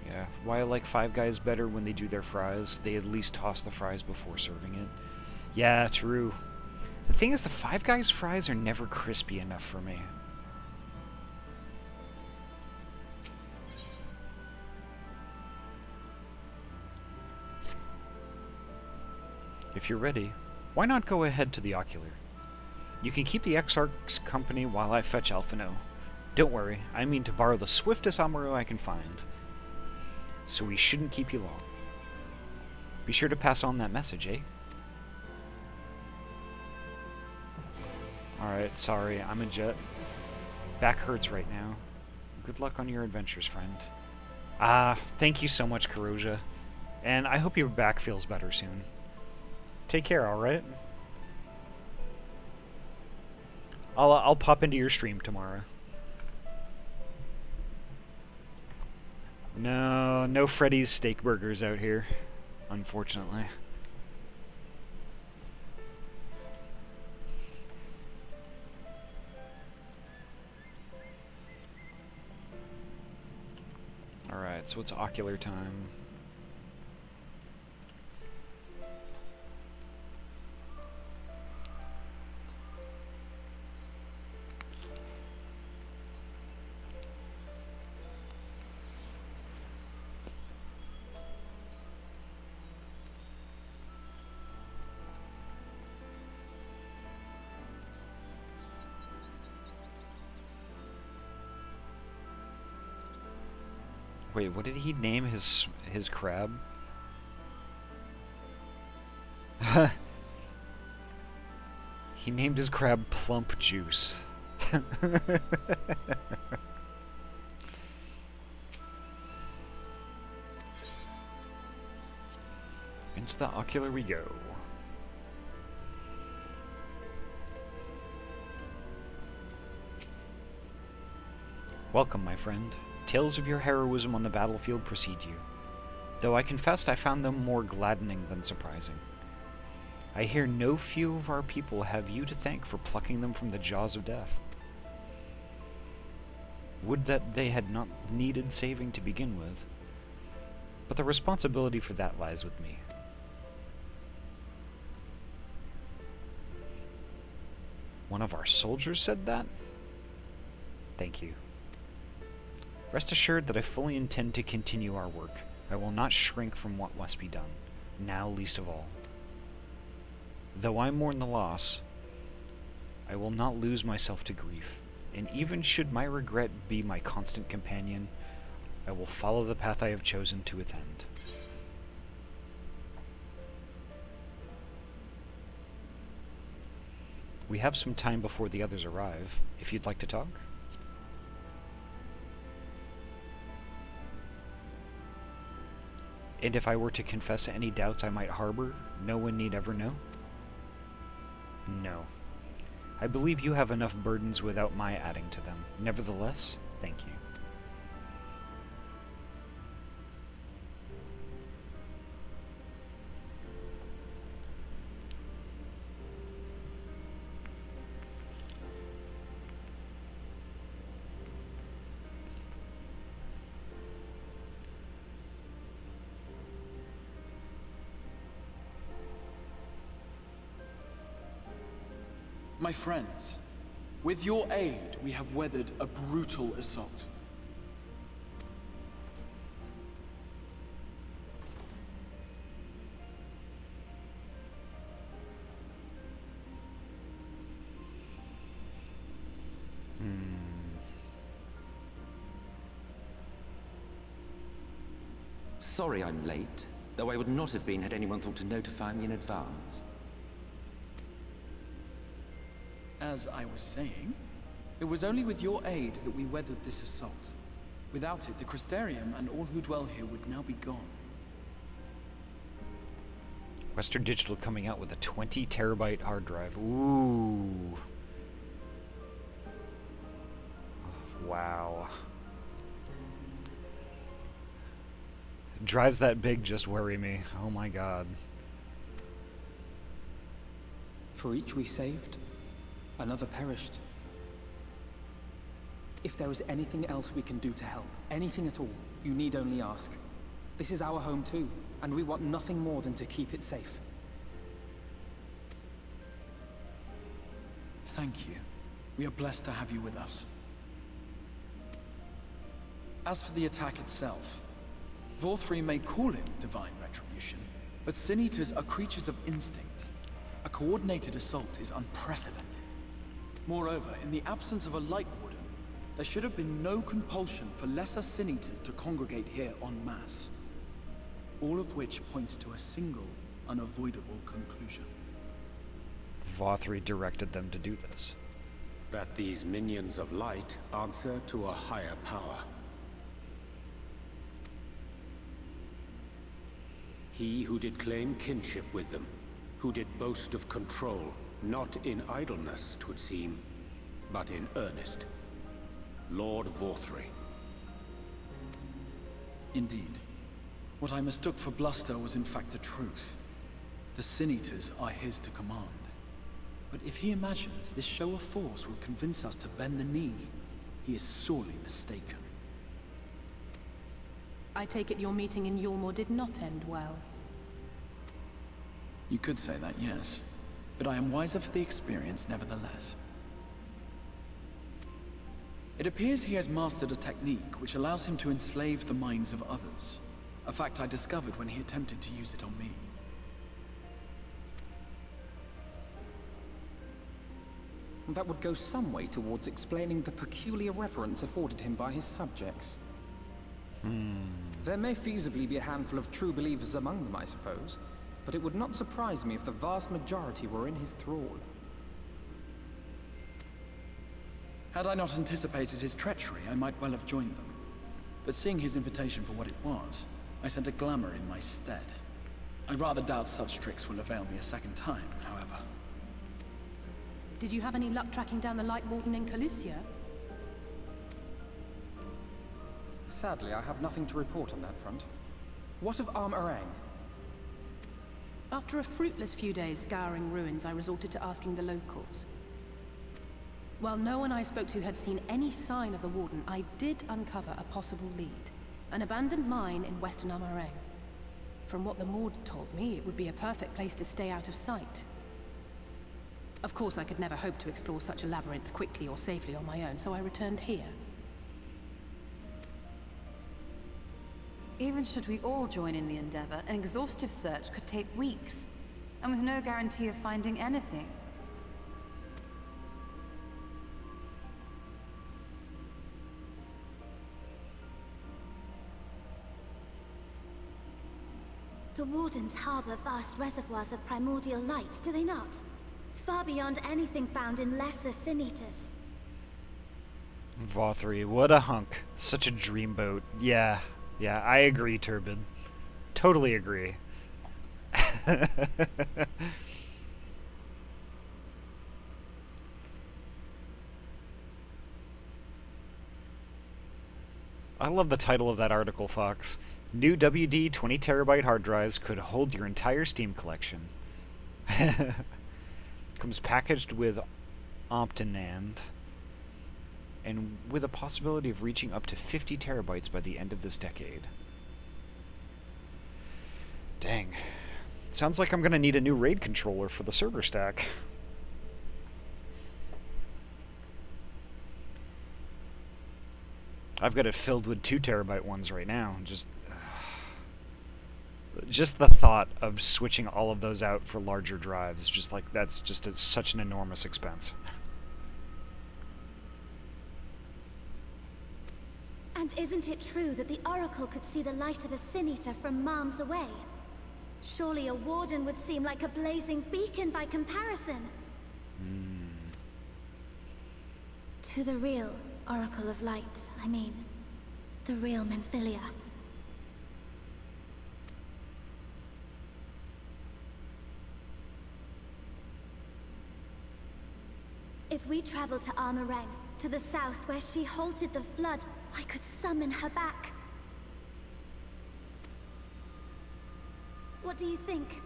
Yeah, why I like Five Guys better when they do their fries, they at least toss the fries before serving it. Yeah, true. The thing is, the Five Guys fries are never crispy enough for me. If you're ready, why not go ahead to the Ocular? You can keep the Exarch's company while I fetch Alphino. Don't worry, I mean to borrow the swiftest Amuro I can find. So we shouldn't keep you long. Be sure to pass on that message, eh? Alright, sorry, I'm a jet. Back hurts right now. Good luck on your adventures, friend. Thank you so much, Karoja. And I hope your back feels better soon. Take care, alright? I'll pop into your stream tomorrow. No Freddy's steak burgers out here, unfortunately. Alright, so it's Ocular time. Wait, what did he name his crab? He named his crab Plump Juice. Into the Ocular we go. Welcome, my friend. Tales of your heroism on the battlefield precede you, though I confessed I found them more gladdening than surprising. I hear no few of our people have you to thank for plucking them from the jaws of death. Would that they had not needed saving to begin with, but the responsibility for that lies with me. One of our soldiers said that? Thank you. Rest assured that I fully intend to continue our work. I will not shrink from what must be done, now least of all. Though I mourn the loss, I will not lose myself to grief, and even should my regret be my constant companion, I will follow the path I have chosen to its end. We have some time before the others arrive, if you'd like to talk. And if I were to confess any doubts I might harbor, no one need ever know? No. I believe you have enough burdens without my adding to them. Nevertheless, thank you. My friends, with your aid, we have weathered a brutal assault. Sorry I'm late, though I would not have been had anyone thought to notify me in advance. As I was saying, it was only with your aid that we weathered this assault. Without it, the Crystarium and all who dwell here would now be gone. Western Digital coming out with a 20 terabyte hard drive. Ooh. Wow. Drives that big just worry me. Oh my god. For each we saved, another perished. If there is anything else we can do to help, anything at all, you need only ask. This is our home too, and we want nothing more than to keep it safe. Thank you. We are blessed to have you with us. As for the attack itself, Vorthri may call it divine retribution, but Sin Eaters are creatures of instinct. A coordinated assault is unprecedented. Moreover, in the absence of a light warden, there should have been no compulsion for lesser Sin Eaters to congregate here en masse. All of which points to a single, unavoidable conclusion. Vorthri directed them to do this. That these minions of light answer to a higher power. He who did claim kinship with them, who did boast of control, not in idleness, 'twould seem, but in earnest. Lord Vorthri. Indeed. What I mistook for bluster was in fact the truth. The Sin Eaters are his to command. But if he imagines this show of force will convince us to bend the knee, he is sorely mistaken. I take it your meeting in Yulmore did not end well. You could say that, yes. But I am wiser for the experience nevertheless. It appears he has mastered a technique which allows him to enslave the minds of others. A fact I discovered when he attempted to use it on me. That would go some way towards explaining the peculiar reverence afforded him by his subjects. There may feasibly be a handful of true believers among them, I suppose, but it would not surprise me if the vast majority were in his thrall. Had I not anticipated his treachery, I might well have joined them. But seeing his invitation for what it was, I sent a glamour in my stead. I rather doubt such tricks will avail me a second time, however. Did you have any luck tracking down the Light Warden in Calusia? Sadly, I have nothing to report on that front. What of Armorang? After a fruitless few days scouring ruins, I resorted to asking the locals. While no one I spoke to had seen any sign of the Warden, I did uncover a possible lead. An abandoned mine in western Amarang. From what the Maud told me, it would be a perfect place to stay out of sight. Of course, I could never hope to explore such a labyrinth quickly or safely on my own, so I returned here. Even should we all join in the endeavor, an exhaustive search could take weeks, and with no guarantee of finding anything. The Wardens harbor vast reservoirs of primordial light, do they not? Far beyond anything found in lesser sin eaters. Vothri, what a hunk. Such a dreamboat. Yeah, I agree, Turbid. Totally agree. I love the title of that article, Fox. New WD 20 terabyte hard drives could hold your entire Steam collection. Comes packaged with Optinand, and with a possibility of reaching up to 50 terabytes by the end of this decade. Dang. Sounds like I'm gonna need a new RAID controller for the server stack. I've got it filled with 2 terabyte ones right now. Just the thought of switching all of those out for larger drives, just like that's just such an enormous expense. And isn't it true that the Oracle could see the light of a Sin Eater from miles away? Surely a Warden would seem like a blazing beacon by comparison. To the real Oracle of Light, I mean. The real Menphilia. If we travel to Armorang, to the south where she halted the flood, I could summon her back. What do you think?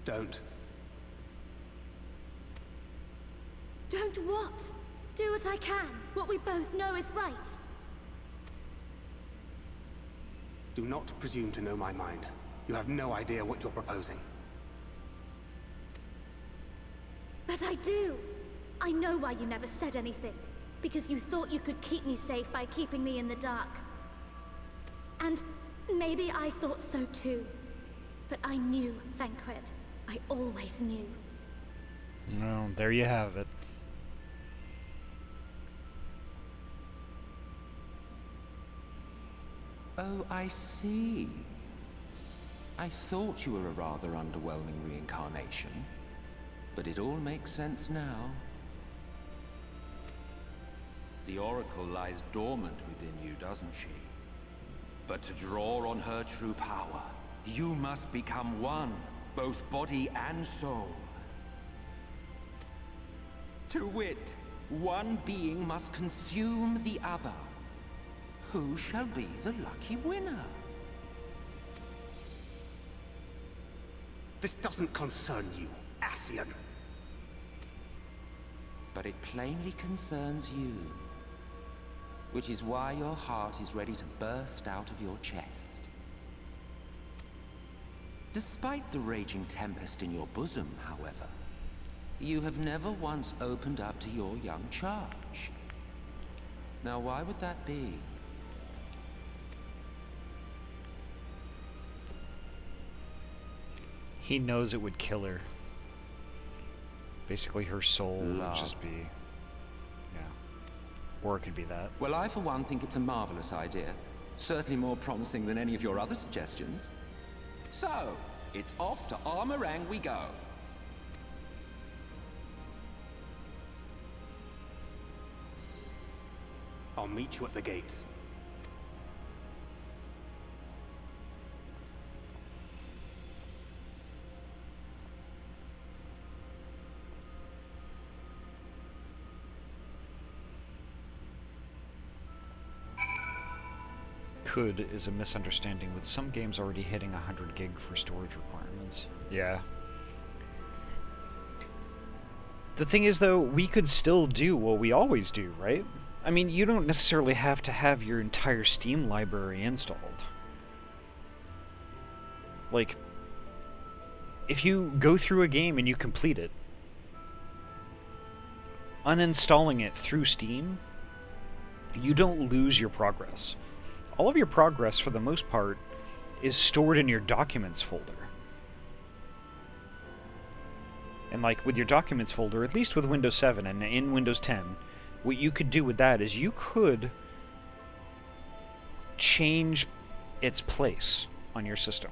Don't. Don't what? Do what I can. What we both know is right. Do not presume to know my mind. You have no idea what you're proposing. But I do. I know why you never said anything. Because you thought you could keep me safe by keeping me in the dark. And maybe I thought so too. But I knew, Thancred. I always knew. Well, there you have it. Oh, I see. I thought you were a rather underwhelming reincarnation, but it all makes sense now. The Oracle lies dormant within you, doesn't she? But to draw on her true power, you must become one, both body and soul. To wit, one being must consume the other. Who shall be the lucky winner? This doesn't concern you, Ascian. But it plainly concerns you. Which is why your heart is ready to burst out of your chest. Despite the raging tempest in your bosom, however, you have never once opened up to your young charge. Now, why would that be? He knows it would kill her. Basically, her soul would just be... yeah. Or it could be that. Well, I, for one, think it's a marvelous idea. Certainly more promising than any of your other suggestions. So, it's off to Armorang we go. I'll meet you at the gates. could is a misunderstanding, with some games already hitting 100 gig for storage requirements. Yeah. The thing is, though, we could still do what we always do, right? I mean, you don't necessarily have to have your entire Steam library installed. Like, if you go through a game and you complete it, uninstalling it through Steam, you don't lose your progress. All of your progress, for the most part, is stored in your Documents folder. And like, with your Documents folder, at least with Windows 7 and in Windows 10, what you could do with that is you could change its place on your system.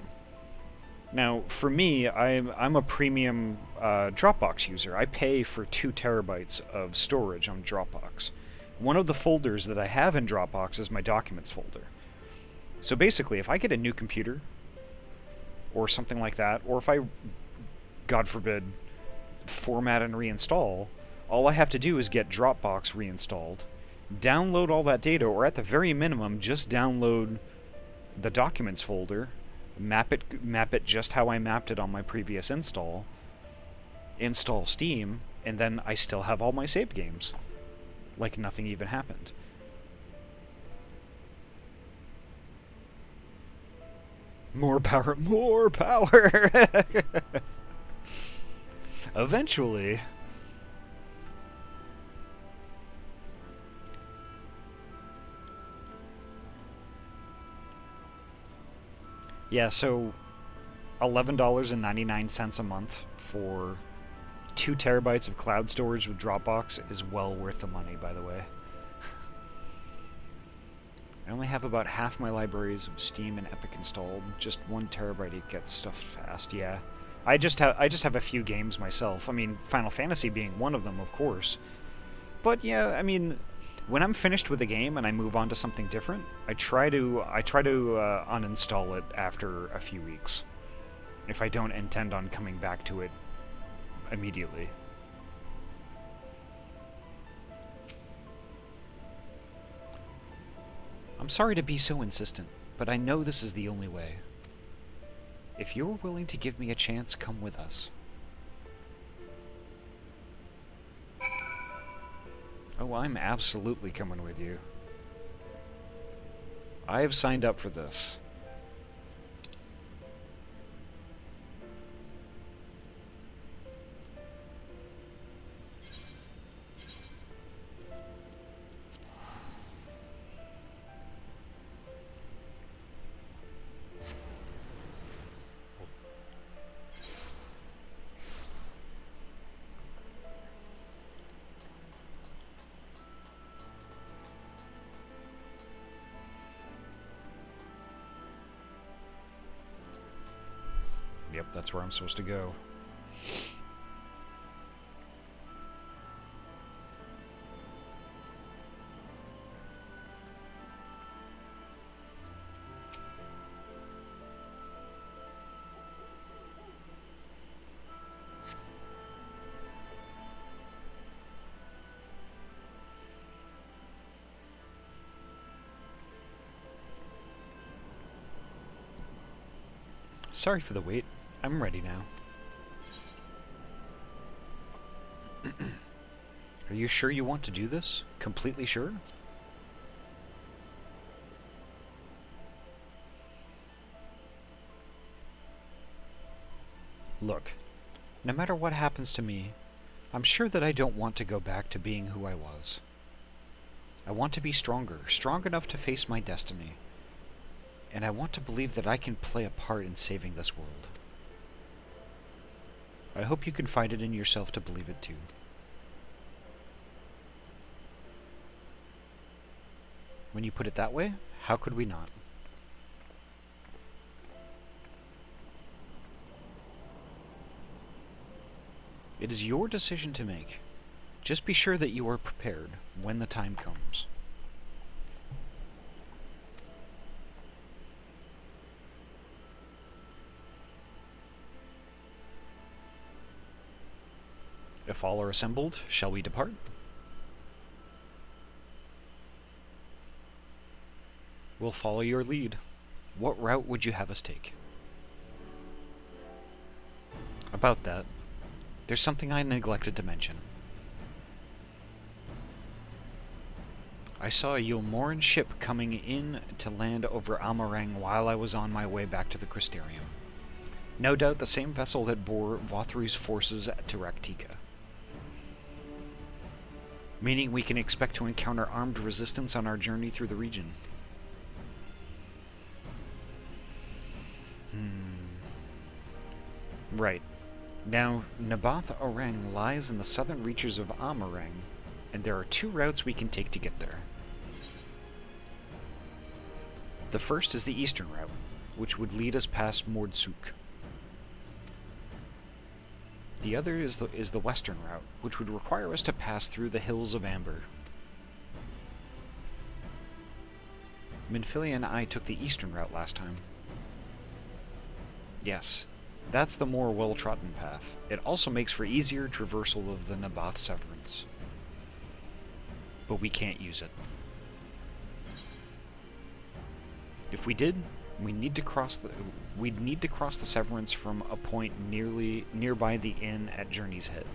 Now, for me, I'm a premium Dropbox user. I pay for 2 terabytes of storage on Dropbox. One of the folders that I have in Dropbox is my Documents folder. So basically, if I get a new computer, or something like that, or if I, God forbid, format and reinstall, all I have to do is get Dropbox reinstalled, download all that data, or at the very minimum, just download the Documents folder, map it just how I mapped it on my previous install Steam, and then I still have all my saved games. Like nothing even happened. More power, more power! Eventually. Yeah, so $11.99 a month for 2 terabytes of cloud storage with Dropbox is well worth the money, by the way. I only have about half my libraries of Steam and Epic installed. Just 1 terabyte, it gets stuffed fast, yeah. I just have a few games myself. I mean, Final Fantasy being one of them, of course. But yeah, I mean, when I'm finished with a game and I move on to something different, I try to uninstall it after a few weeks, if I don't intend on coming back to it immediately. I'm sorry to be so insistent, but I know this is the only way. If you're willing to give me a chance, come with us. Oh, I'm absolutely coming with you. I have signed up for this. Yep, that's where I'm supposed to go. Sorry for the wait. I'm ready now. Are you sure you want to do this? Completely sure? Look, no matter what happens to me, I'm sure that I don't want to go back to being who I was. I want to be stronger, strong enough to face my destiny. And I want to believe that I can play a part in saving this world. I hope you can find it in yourself to believe it too. When you put it that way, how could we not? It is your decision to make. Just be sure that you are prepared when the time comes. If all are assembled, shall we depart? We'll follow your lead. What route would you have us take? About that, there's something I neglected to mention. I saw a Yulmoran ship coming in to land over Amarang while I was on my way back to the Crystarium. No doubt the same vessel that bore Vothri's forces to Raktika. Meaning we can expect to encounter armed resistance on our journey through the region. Right. Now, Nabath Orang lies in the southern reaches of Amarang, and there are two routes we can take to get there. The first is the eastern route, which would lead us past Mordsuk. The other is the western route, which would require us to pass through the Hills of Amber. Minfilia and I took the eastern route last time. Yes, that's the more well-trodden path. It also makes for easier traversal of the Nabath Severance. But we can't use it. If we did, we'd need to cross the Severance from a point nearby the inn at Journey's Head.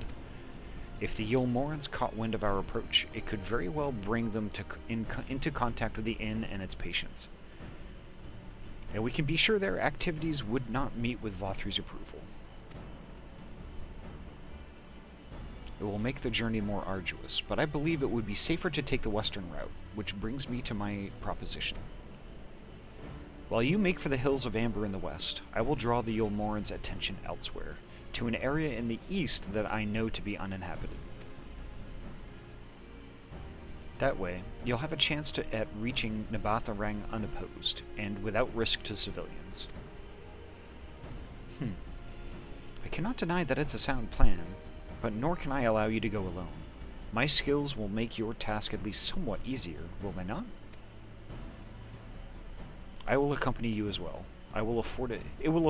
If the Yulmorans caught wind of our approach, it could very well bring them into contact with the inn and its patients. And we can be sure their activities would not meet with Vothri's approval. It will make the journey more arduous, but I believe it would be safer to take the western route, which brings me to my proposition. While you make for the Hills of Amber in the west, I will draw the Yulmoran's attention elsewhere, to an area in the east that I know to be uninhabited. That way, you'll have a chance at reaching Nabath Orang unopposed, and without risk to civilians. I cannot deny that it's a sound plan, but nor can I allow you to go alone. My skills will make your task at least somewhat easier, will they not? I will accompany you as well. It will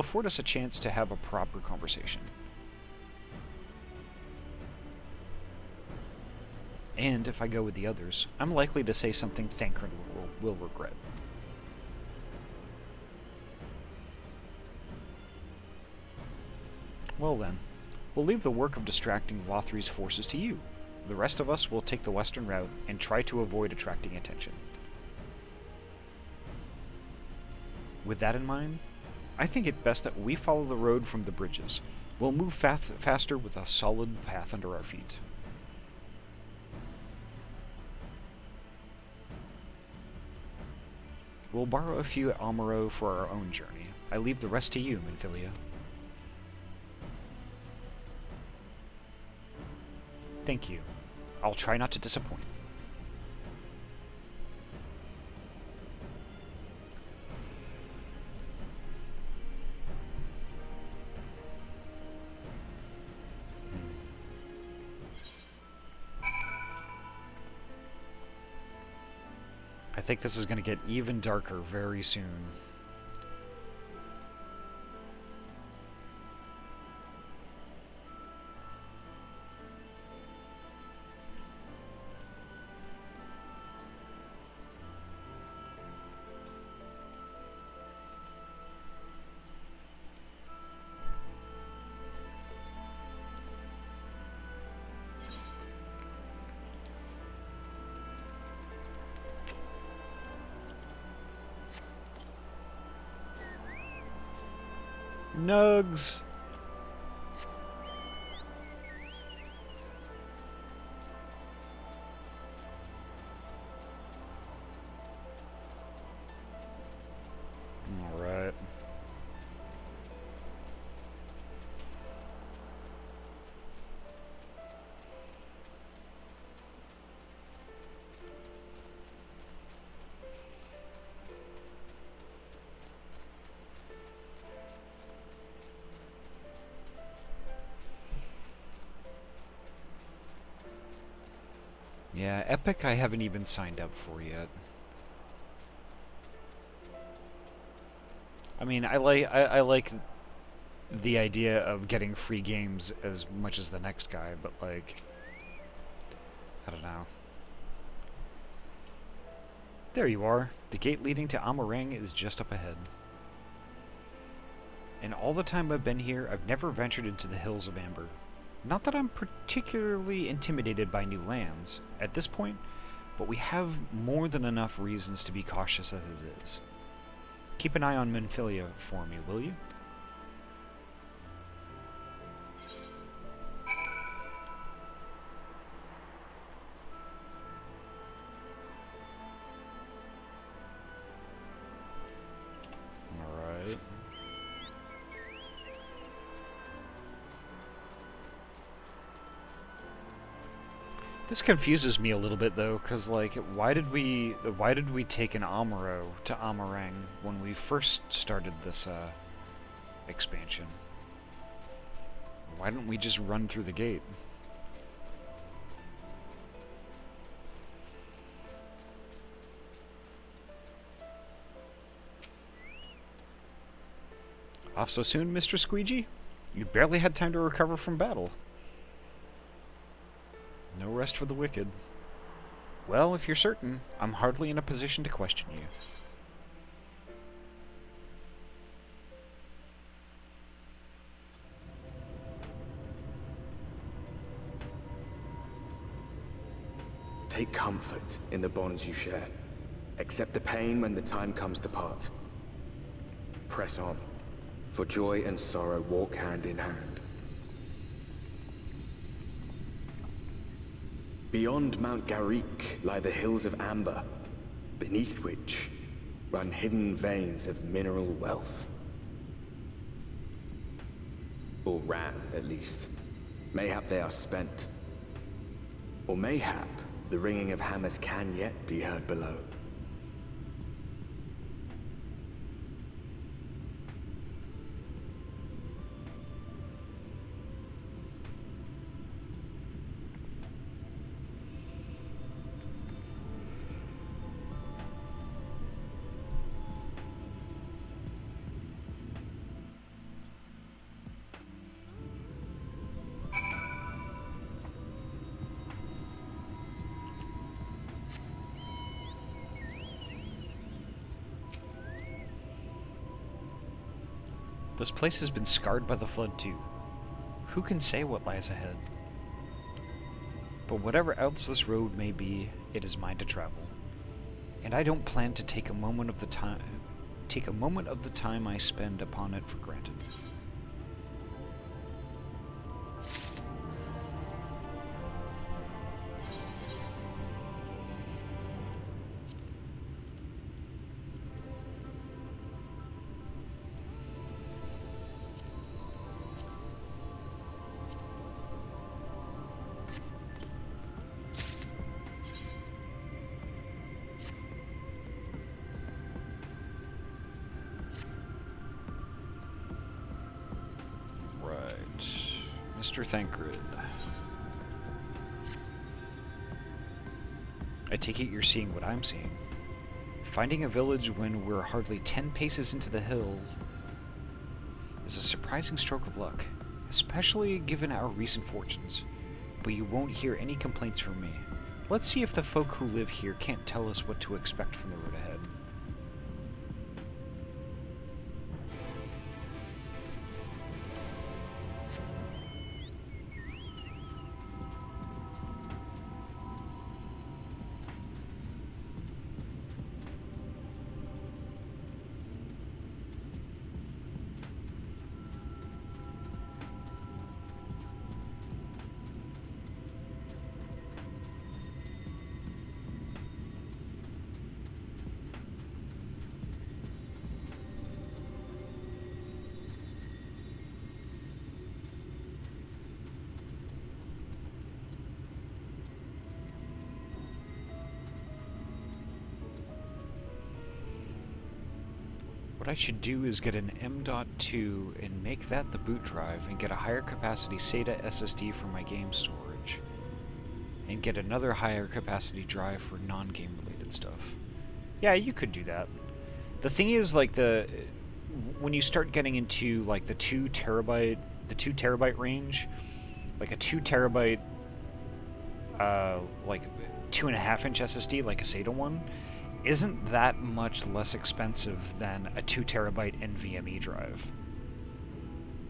afford us a chance to have a proper conversation. And if I go with the others, I'm likely to say something Thancred will regret. Well then, we'll leave the work of distracting Vothri's forces to you. The rest of us will take the western route and try to avoid attracting attention. With that in mind, I think it best that we follow the road from the bridges. We'll move faster with a solid path under our feet. We'll borrow a few Amaro for our own journey. I leave the rest to you, Minfilia. Thank you. I'll try not to disappoint. I think this is going to get even darker very soon. Nugs! Alright. Yeah, Epic I haven't even signed up for yet. I mean, I like the idea of getting free games as much as the next guy, but like, I don't know. There you are. The gate leading to Amarang is just up ahead. In all the time I've been here, I've never ventured into the Hills of Amber. Not that I'm particularly intimidated by new lands at this point, but we have more than enough reasons to be cautious as it is. Keep an eye on Menphilia for me, will you? Alright. This confuses me a little bit though, cause like, why did we take an Amaro to Amarang when we first started this expansion? Why didn't we just run through the gate? Off so soon, Mr. Squeegee? You barely had time to recover from battle. No rest for the wicked. Well, if you're certain, I'm hardly in a position to question you. Take comfort in the bonds you share. Accept the pain when the time comes to part. Press on, for joy and sorrow walk hand in hand. Beyond Mount Garrick lie the Hills of Amber, beneath which run hidden veins of mineral wealth. Or ran, at least. Mayhap they are spent. Or mayhap the ringing of hammers can yet be heard below. This place has been scarred by the flood too. Who can say what lies ahead? But whatever else this road may be, it is mine to travel. And I don't plan to take a moment of the time I spend upon it for granted. Mr. Thancred. I take it you're seeing what I'm seeing. Finding a village when we're hardly 10 paces into the hills is a surprising stroke of luck, especially given our recent fortunes. But you won't hear any complaints from me. Let's see if the folk who live here can't tell us what to expect from the road ahead. What I should do is get an M.2 and make that the boot drive and get a higher capacity SATA SSD for my game storage. And get another higher capacity drive for non-game related stuff. Yeah, you could do that. The thing is, like, when you start getting into like the 2 terabyte range, like a 2 terabyte like 2.5-inch SSD, like a SATA one, isn't that much less expensive than a 2 terabyte NVMe drive.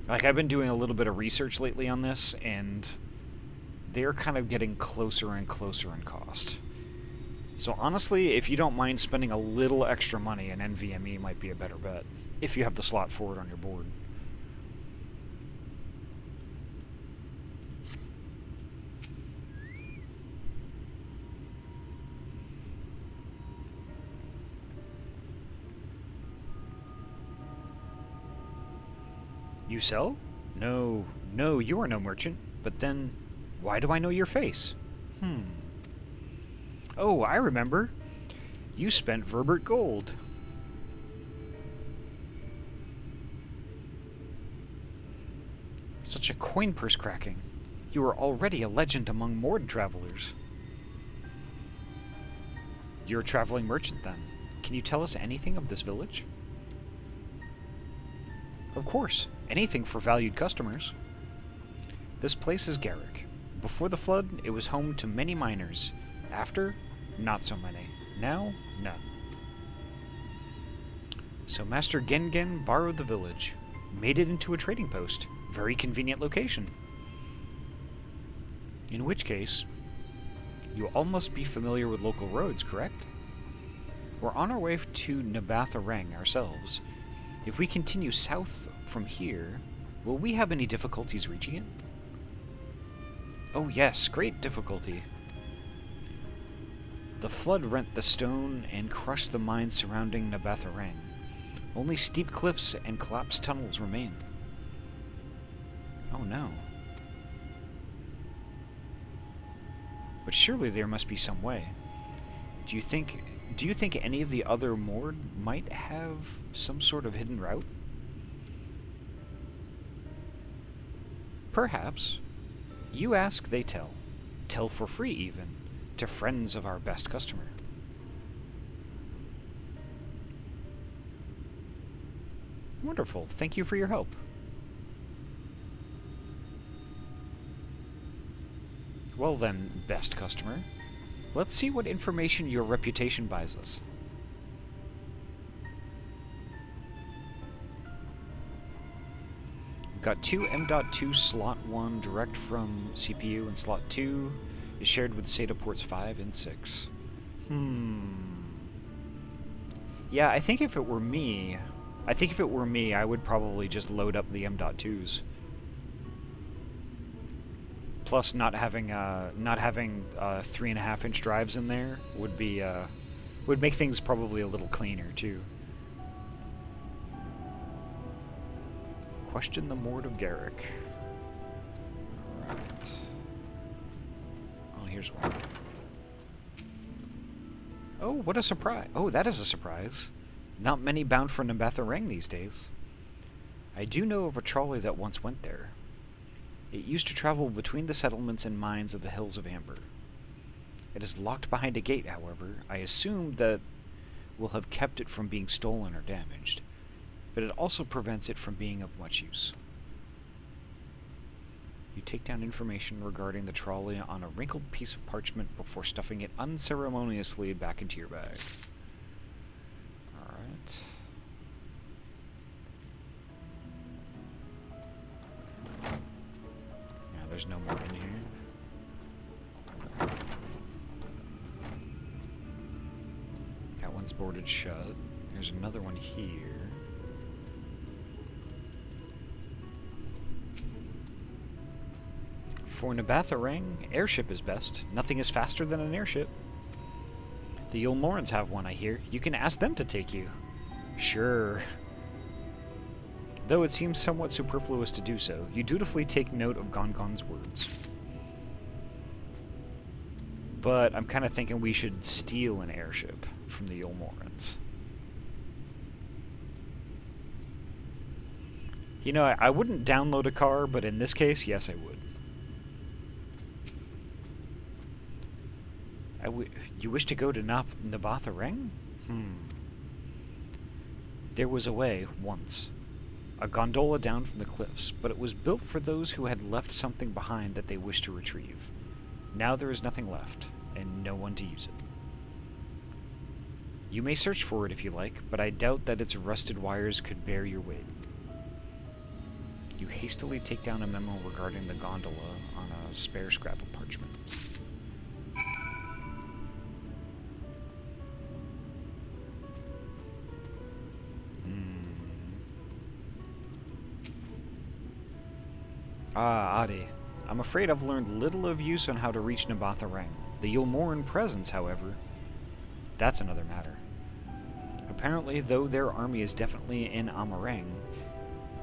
Like, I've been doing a little bit of research lately on this, and they're kind of getting closer and closer in cost. So honestly, if you don't mind spending a little extra money, an NVMe might be a better bet, if you have the slot for it on your board. You sell? No, you are no merchant. But then, why do I know your face? Oh, I remember. You spent Verbert gold. Such a coin purse cracking. You are already a legend among Mord travelers. You're a traveling merchant, then. Can you tell us anything of this village? Of course. Anything for valued customers. This place is Garrick. Before the flood, it was home to many miners. After, not so many. Now, none. So Master Gengen borrowed the village, made it into a trading post. Very convenient location. In which case, you all must be familiar with local roads, correct? We're on our way to Nabatha ourselves. If we continue south from here, will we have any difficulties reaching it? Oh yes, great difficulty. The flood rent the stone and crushed the mines surrounding Nabatha. Only steep cliffs and collapsed tunnels remain. Oh no. But surely there must be some way. Do you think any of the other Mord might have some sort of hidden route? Perhaps. You ask, they tell. Tell for free, even, to friends of our best customer. Wonderful. Thank you for your help. Well then, best customer, let's see what information your reputation buys us. Got two M.2 slot 1 direct from CPU, and slot 2 is shared with SATA ports 5 and 6. Yeah, I think if it were me, I would probably just load up the M.2s. Plus, not having 3.5-inch drives in there would make things probably a little cleaner too. Question the Mord of Garrick. Alright. Oh, here's one. Oh, what a surprise. Oh, that is a surprise. Not many bound for Nabatha these days. I do know of a trolley that once went there. It used to travel between the settlements and mines of the Hills of Amber. It is locked behind a gate, however. I assume that will have kept it from being stolen or damaged, but it also prevents it from being of much use. You take down information regarding the trolley on a wrinkled piece of parchment before stuffing it unceremoniously back into your bag. Alright. Yeah, there's no more in here. That one's boarded shut. There's another one here. For Nabatha, airship is best. Nothing is faster than an airship. The Yulmorans have one, I hear. You can ask them to take you. Sure. Though it seems somewhat superfluous to do so, you dutifully take note of Gongon's words. But I'm kind of thinking we should steal an airship from the Yulmorans. You know, I wouldn't download a car, but in this case, yes, I would. You wish to go to Nabatha? There was a way, once. A gondola down from the cliffs, but it was built for those who had left something behind that they wished to retrieve. Now there is nothing left, and no one to use it. You may search for it if you like, but I doubt that its rusted wires could bear your weight. You hastily take down a memo regarding the gondola on a spare scrap of parchment. Ahty. I'm afraid I've learned little of use on how to reach Nabatha Rang. The Yulmoran presence, however, that's another matter. Apparently, though their army is definitely in Amarang,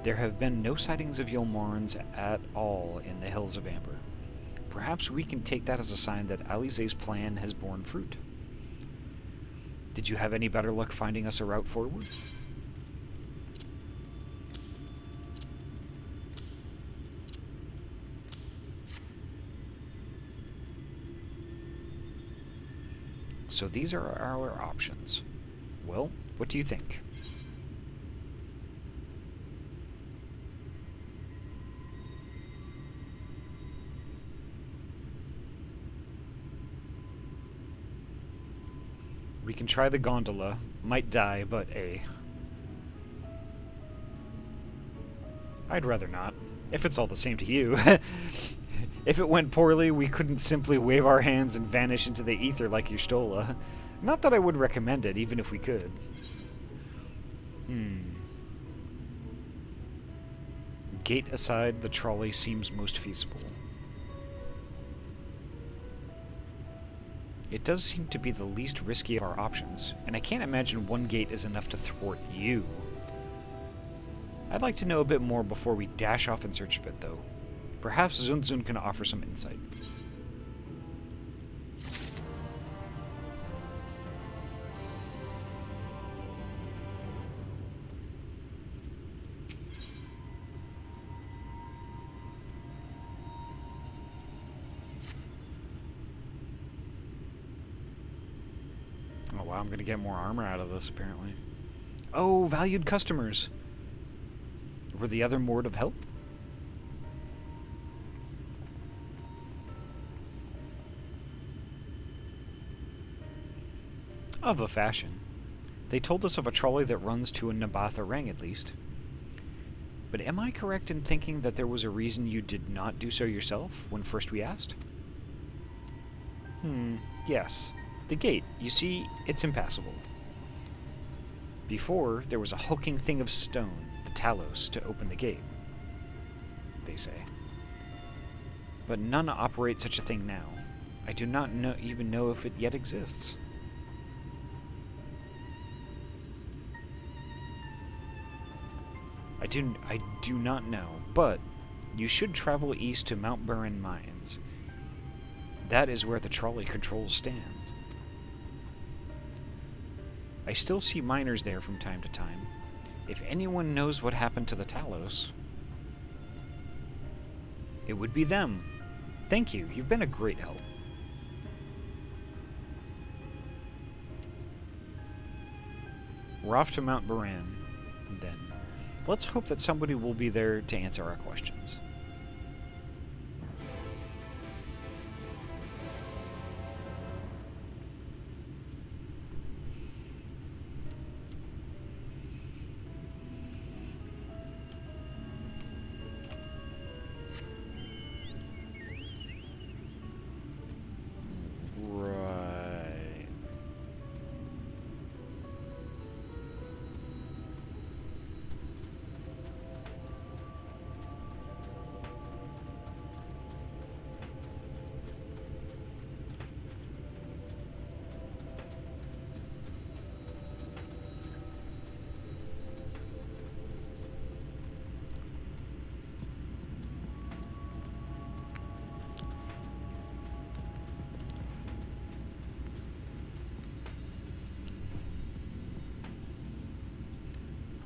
there have been no sightings of Yulmorans at all in the Hills of Amber. Perhaps we can take that as a sign that Alize's plan has borne fruit. Did you have any better luck finding us a route forward? So these are our options. Well, what do you think? We can try the gondola. Might die, but I'd rather not, if it's all the same to you. If it went poorly, we couldn't simply wave our hands and vanish into the ether like Y'shtola. Not that I would recommend it, even if we could. Gate aside, the trolley seems most feasible. It does seem to be the least risky of our options, and I can't imagine one gate is enough to thwart you. I'd like to know a bit more before we dash off in search of it, though. Perhaps Zunzun can offer some insight. Oh wow, I'm gonna get more armor out of this, apparently. Oh, valued customers! Were the other Mord of help? Of a fashion. They told us of a trolley that runs to a Nabatha Rang, at least. But am I correct in thinking that there was a reason you did not do so yourself when first we asked? Yes. The gate. You see, it's impassable. Before, there was a hulking thing of stone, the Talos, to open the gate, they say. But none operate such a thing now. I do not even know if it yet exists. I do not know, but you should travel east to Mount Burin Mines. That is where the trolley control stands. I still see miners there from time to time. If anyone knows what happened to the Talos, it would be them. Thank you. You've been a great help. We're off to Mount Burin, then. Let's hope that somebody will be there to answer our questions. Right.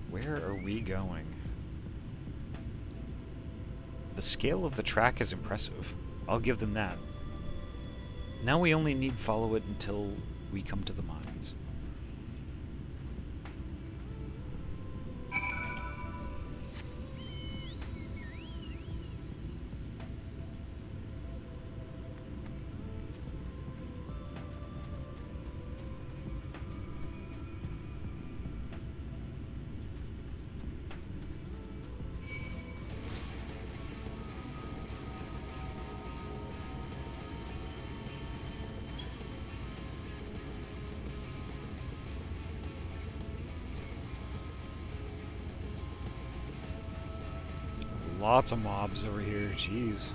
Where are we going? The scale of the track is impressive. I'll give them that. Now we only need follow it until we come to the mines. Lots of mobs over here, jeez.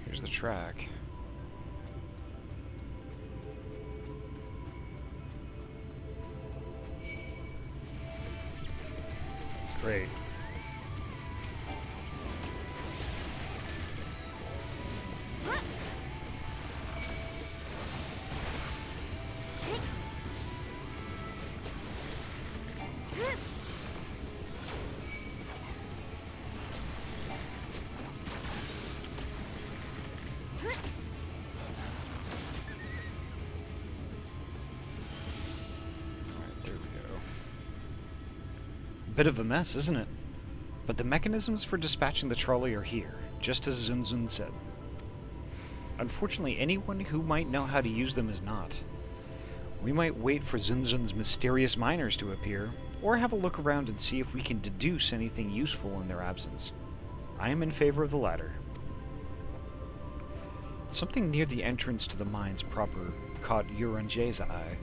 Here's the track. Great. Bit of a mess, isn't it? But the mechanisms for dispatching the trolley are here, just as Zunzun said. Unfortunately, anyone who might know how to use them is not. We might wait for Zunzun's mysterious miners to appear, or have a look around and see if we can deduce anything useful in their absence. I am in favor of the latter. Something near the entrance to the mines proper caught Yuranje's eye.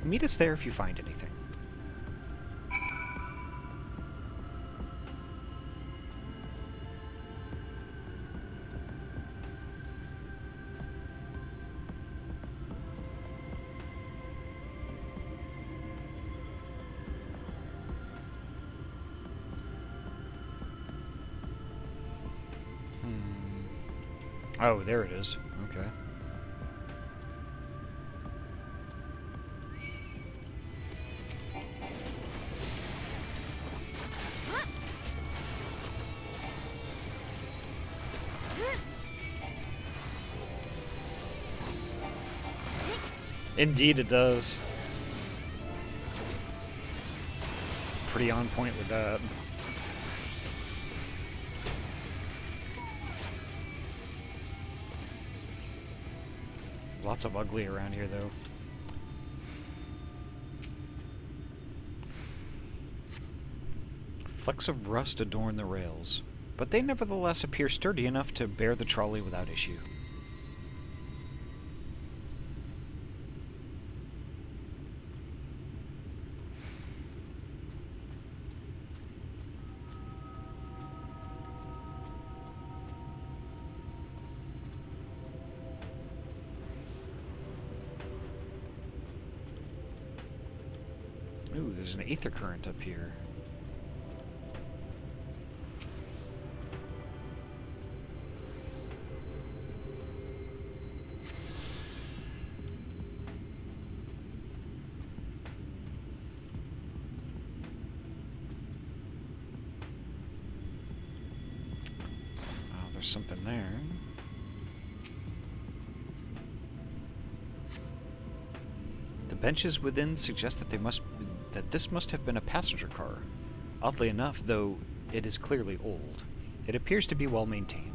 Meet us there if you find anything. Oh, there it is. Okay. Indeed it does. Pretty on point with that. Lots of ugly around here, though. Flecks of rust adorn the rails, but they nevertheless appear sturdy enough to bear the trolley without issue. Ooh, there's an aether current up here. Oh, there's something there. The benches within suggest that this must have been a passenger car. Oddly enough, though it is clearly old, it appears to be well maintained.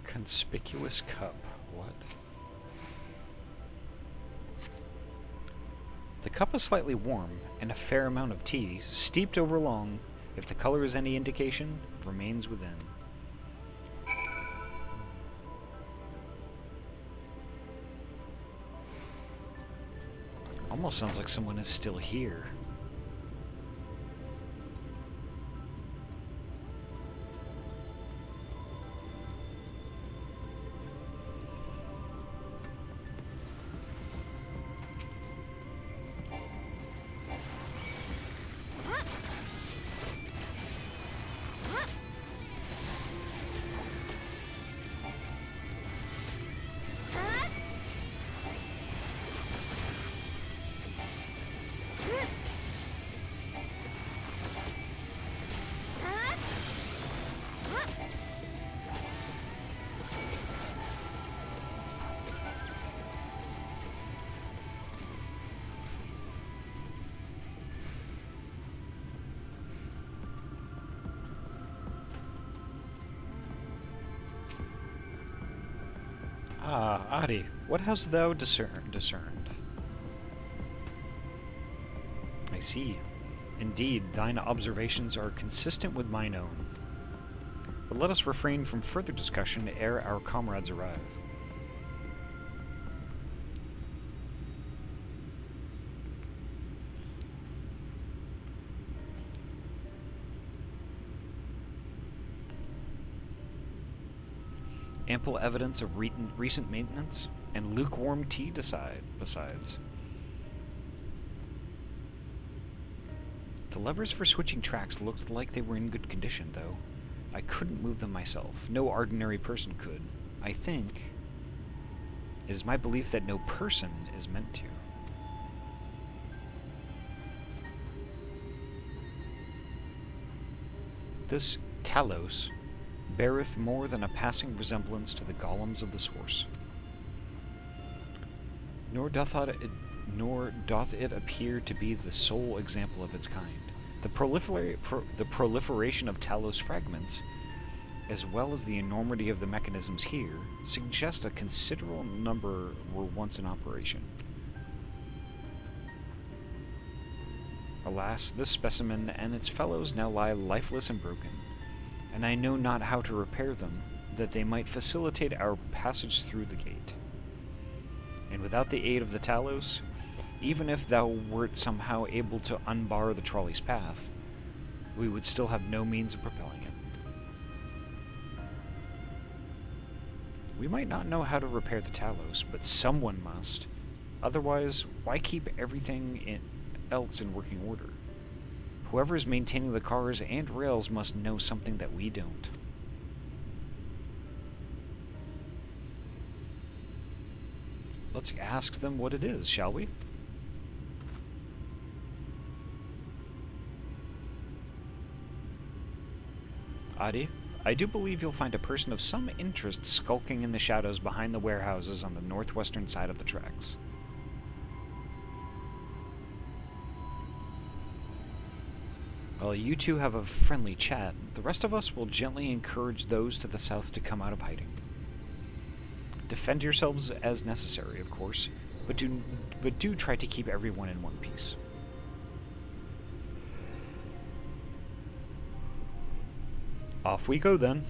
Conspicuous cup. What? The cup is slightly warm, and a fair amount of tea, steeped over long, if the color is any indication, remains within. Almost sounds like someone is still here. Ah, Ahty, what hast thou discerned? I see. Indeed, thine observations are consistent with mine own. But let us refrain from further discussion ere our comrades arrive. Ample evidence of recent maintenance, and lukewarm tea besides. The levers for switching tracks looked like they were in good condition, though. I couldn't move them myself. No ordinary person could. I think it is my belief that no person is meant to. This Talos beareth more than a passing resemblance to the golems of the source. Nor doth it appear to be the sole example of its kind. The proliferation of Talos fragments, as well as the enormity of the mechanisms here, suggest a considerable number were once in operation. Alas, this specimen and its fellows now lie lifeless and broken, and I know not how to repair them, that they might facilitate our passage through the gate. And without the aid of the Talos, even if thou wert somehow able to unbar the trolley's path, we would still have no means of propelling it. We might not know how to repair the Talos, but someone must. Otherwise, why keep everything else in working order? Whoever is maintaining the cars and rails must know something that we don't. Let's ask them what it is, shall we? Ahty, I do believe you'll find a person of some interest skulking in the shadows behind the warehouses on the northwestern side of the tracks. While you two have a friendly chat, the rest of us will gently encourage those to the south to come out of hiding. Defend yourselves as necessary, of course, but do try to keep everyone in one piece. Off we go then.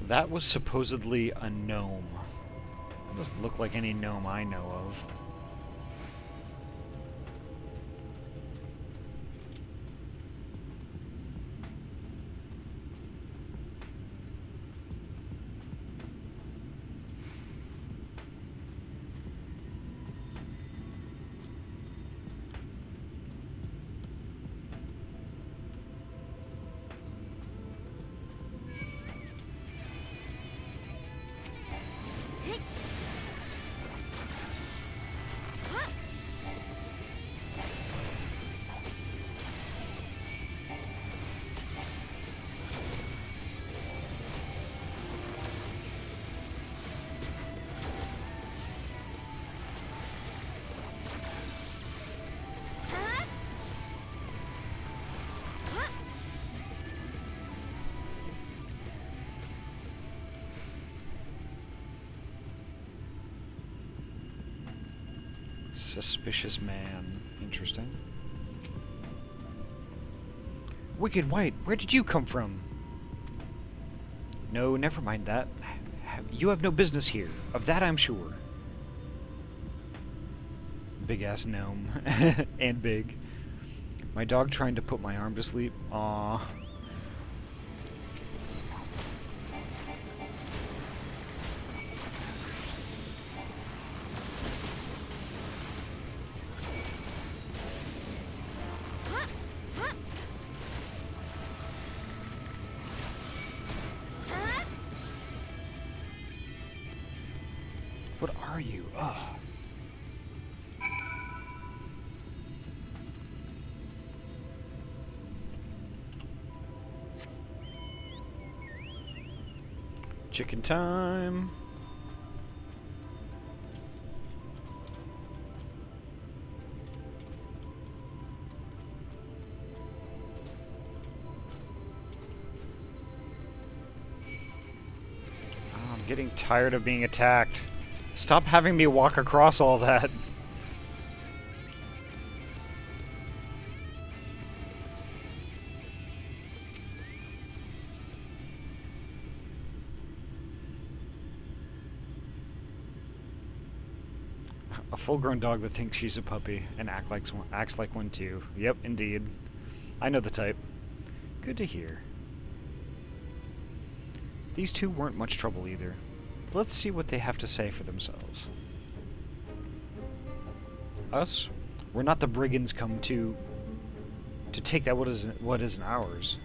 That was supposedly a gnome. It doesn't look like any gnome I know of. Suspicious man. Interesting. Wicked White, where did you come from? No, never mind that. You have no business here. Of that I'm sure. Big-ass gnome. And big. My dog trying to put my arm to sleep. Aww. What are you? Ugh. Chicken time. Oh, I'm getting tired of being attacked. Stop having me walk across all that. A full-grown dog that thinks she's a puppy and acts like one too. Yep, indeed. I know the type. Good to hear. These two weren't much trouble either. Let's see what they have to say for themselves. Us? We're not the brigands come to take that what isn't ours.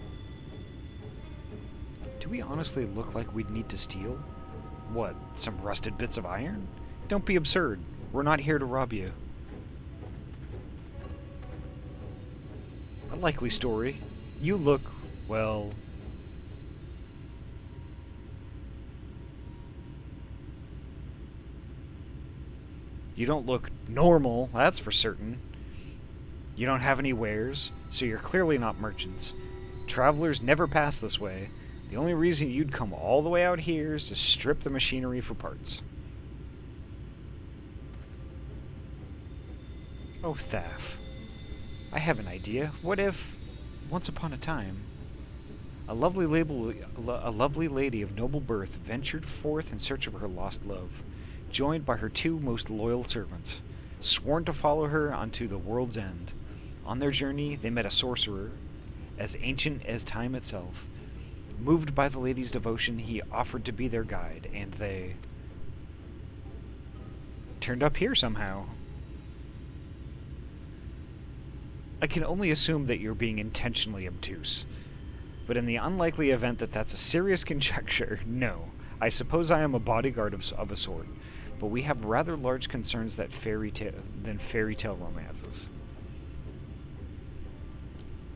Do we honestly look like we'd need to steal? What, some rusted bits of iron? Don't be absurd. We're not here to rob you. A likely story. You look, well... You don't look normal, that's for certain. You don't have any wares, so you're clearly not merchants. Travelers never pass this way. The only reason you'd come all the way out here is to strip the machinery for parts. Oh, Thaf. I have an idea. What if, once upon a time, a lovely lady of noble birth ventured forth in search of her lost love, joined by her two most loyal servants, sworn to follow her unto the world's end. On their journey, they met a sorcerer, as ancient as time itself. Moved by the lady's devotion, he offered to be their guide, and they turned up here somehow. I can only assume that you're being intentionally obtuse. But in the unlikely event that that's a serious conjecture, no. I suppose I am a bodyguard of a sort, but we have rather large concerns than fairy tale romances.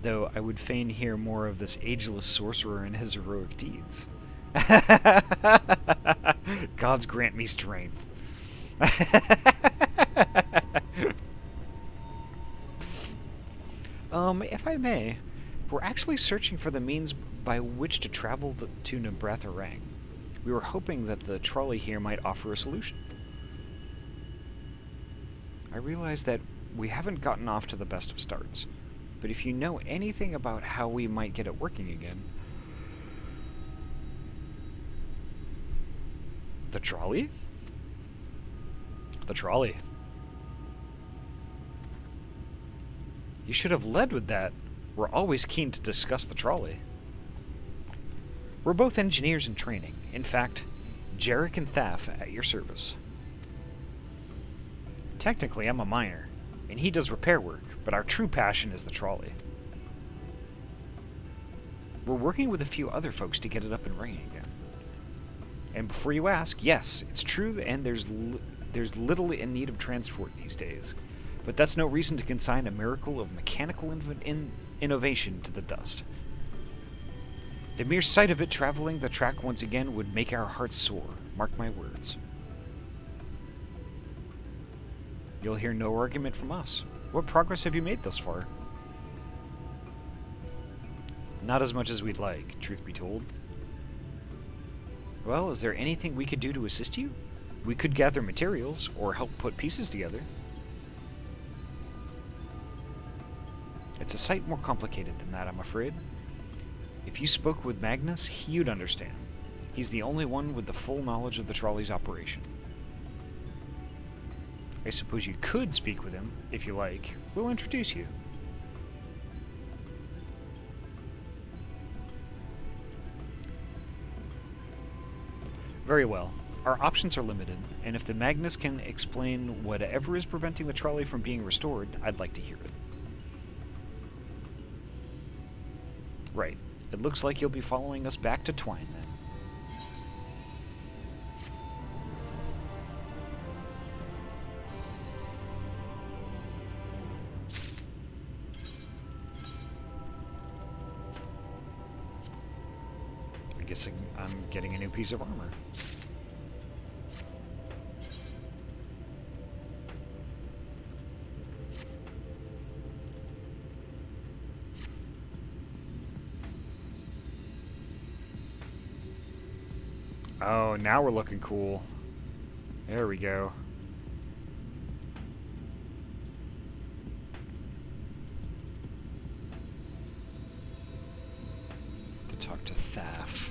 Though I would fain hear more of this ageless sorcerer and his heroic deeds. Gods grant me strength. If I may, we're actually searching for the means by which to travel to Nebratharang. We were hoping that the trolley here might offer a solution. I realize that we haven't gotten off to the best of starts, but if you know anything about how we might get it working again... The trolley? The trolley. You should have led with that. We're always keen to discuss the trolley. We're both engineers in training. In fact, Jarek and Thaf at your service. Technically, I'm a miner, and he does repair work, but our true passion is the trolley. We're working with a few other folks to get it up and running again. And before you ask, yes, it's true, and there's little in need of transport these days. But that's no reason to consign a miracle of mechanical innovation to the dust. The mere sight of it traveling the track once again would make our hearts soar. Mark my words. You'll hear no argument from us. What progress have you made thus far? Not as much as we'd like, truth be told. Well, is there anything we could do to assist you? We could gather materials, or help put pieces together. It's a sight more complicated than that, I'm afraid. If you spoke with Magnus, you'd understand. He's the only one with the full knowledge of the trolley's operation. I suppose you could speak with him, if you like. We'll introduce you. Very well. Our options are limited, and if the Magnus can explain whatever is preventing the trolley from being restored, I'd like to hear it. Right. It looks like you'll be following us back to Twine, then. I guess I'm getting a new piece of armor. Oh, now we're looking cool. There we go. To talk to Thaf.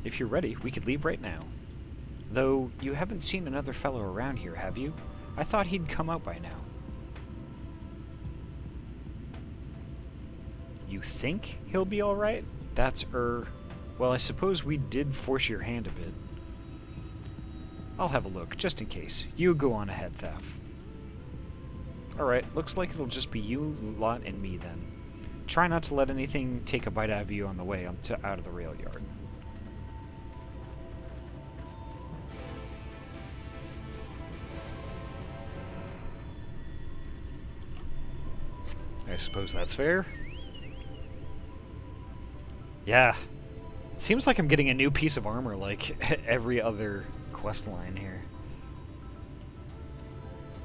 If you're ready, we could leave right now. Though, you haven't seen another fellow around here, have you? I thought he'd come out by now. You think he'll be alright? That's, well, I suppose we did force your hand a bit. I'll have a look, just in case. You go on ahead, Thaf. Alright, looks like it'll just be you, Lot, and me then. Try not to let anything take a bite out of you on the way out of the rail yard. I suppose that's fair. Yeah. It seems like I'm getting a new piece of armor like every other quest line here.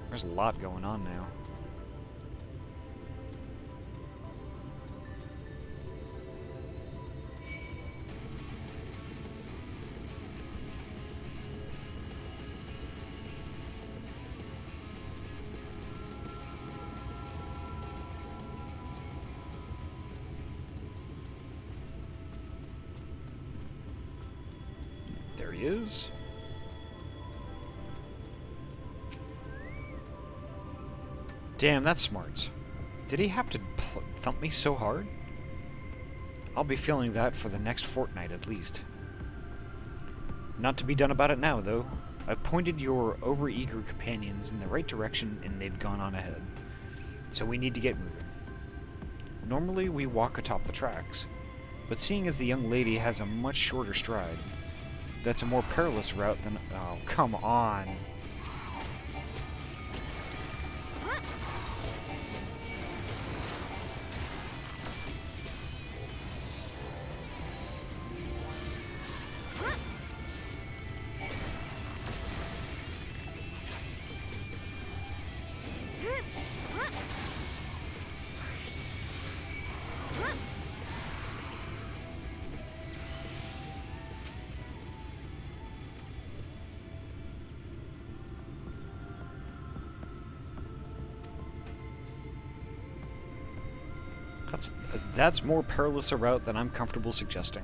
There's a lot going on now. There he is. Damn, that's smarts. Did he have to thump me so hard? I'll be feeling that for the next fortnight at least. Not to be done about it now, though. I've pointed your overeager companions in the right direction and they've gone on ahead. So we need to get moving. Normally we walk atop the tracks, but seeing as the young lady has a much shorter stride, that's a more perilous route than... Oh, come on. That's more perilous a route than I'm comfortable suggesting.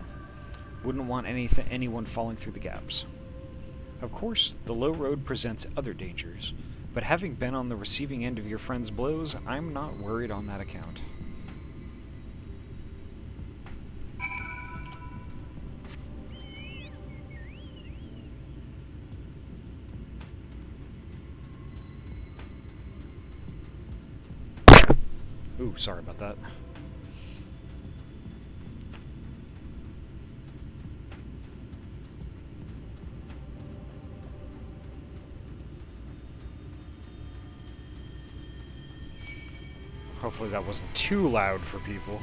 Wouldn't want anyone falling through the gaps. Of course, the low road presents other dangers, but having been on the receiving end of your friend's blows, I'm not worried on that account. Ooh, sorry about that. Hopefully that wasn't too loud for people.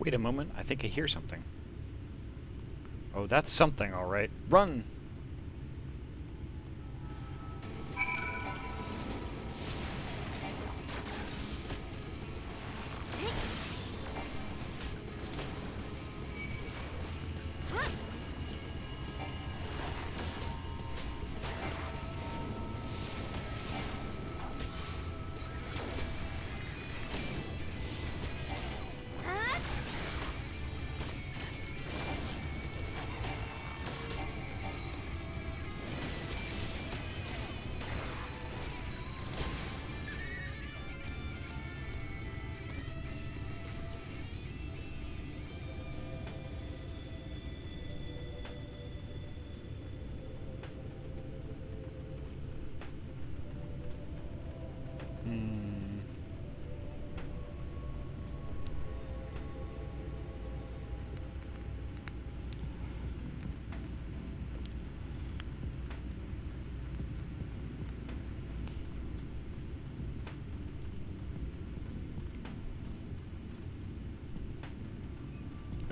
Wait a moment, I think I hear something. Oh, that's something, alright. Run!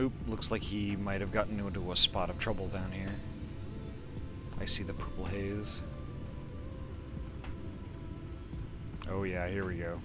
Oop, looks like he might have gotten into a spot of trouble down here. I see the purple haze. Oh yeah, here we go.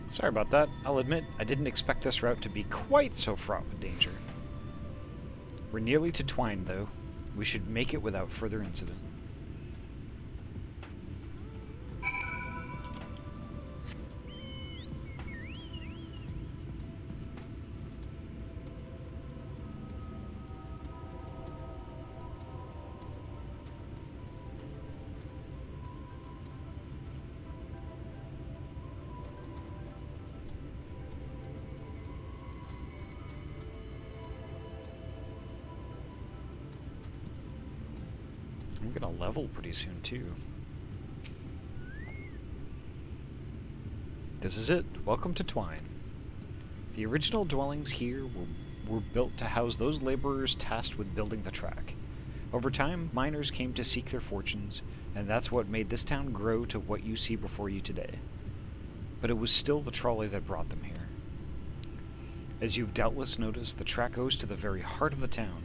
Sorry about that. I'll admit, I didn't expect this route to be quite so fraught with danger. We're nearly to Twine, though. We should make it without further incident. I'm gonna level pretty soon, too. This is it. Welcome to Twine. The original dwellings here were built to house those laborers tasked with building the track. Over time, miners came to seek their fortunes, and that's what made this town grow to what you see before you today. But it was still the trolley that brought them here. As you've doubtless noticed, the track goes to the very heart of the town.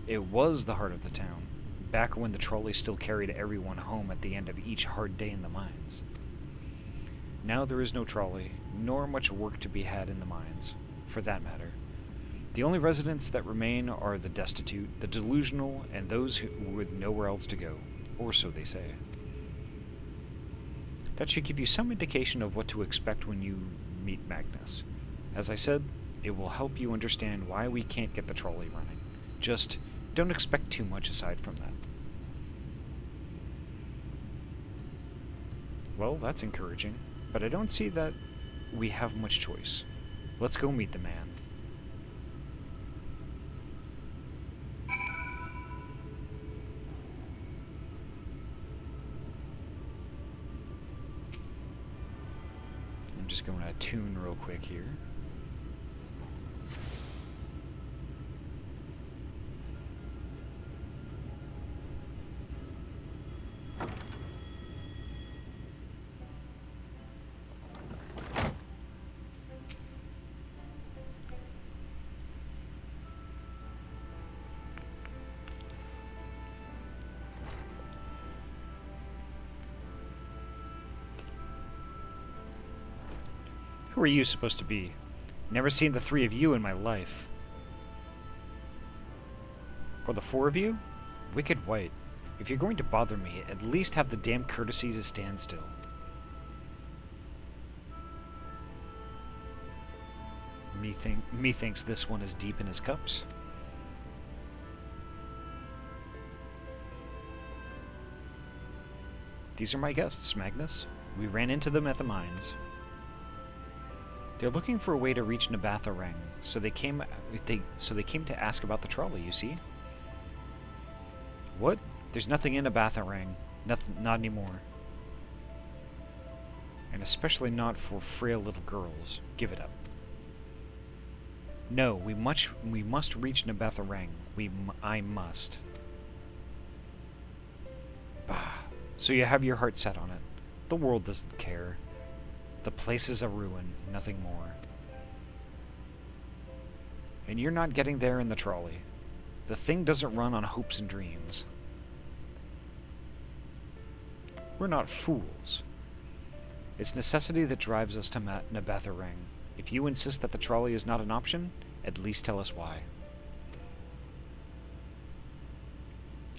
It was the heart of the town, back when the trolley still carried everyone home at the end of each hard day in the mines. Now there is no trolley, nor much work to be had in the mines, for that matter. The only residents that remain are the destitute, the delusional, and those with nowhere else to go, or so they say. That should give you some indication of what to expect when you meet Magnus. As I said, it will help you understand why we can't get the trolley running. Just don't expect too much aside from that. Well, that's encouraging, but I don't see that we have much choice. Let's go meet the man. I'm just going to tune real quick here. Who are you supposed to be? Never seen the three of you in my life. Or the four of you? Wicked White. If you're going to bother me, at least have the damn courtesy to stand still. Methinks this one is deep in his cups. These are my guests, Magnus. We ran into them at the mines. They're looking for a way to reach Nabatha Rang, so they came to ask about the trolley, you see? What? There's nothing in Nabatha Rang. Not anymore. And especially not for frail little girls. Give it up. No, we must reach Nabatha Rang. I must. Bah. So you have your heart set on it. The world doesn't care. The place is a ruin, nothing more. And you're not getting there in the trolley. The thing doesn't run on hopes and dreams. We're not fools. It's necessity that drives us to Nabatha Rang. If you insist that the trolley is not an option, at least tell us why.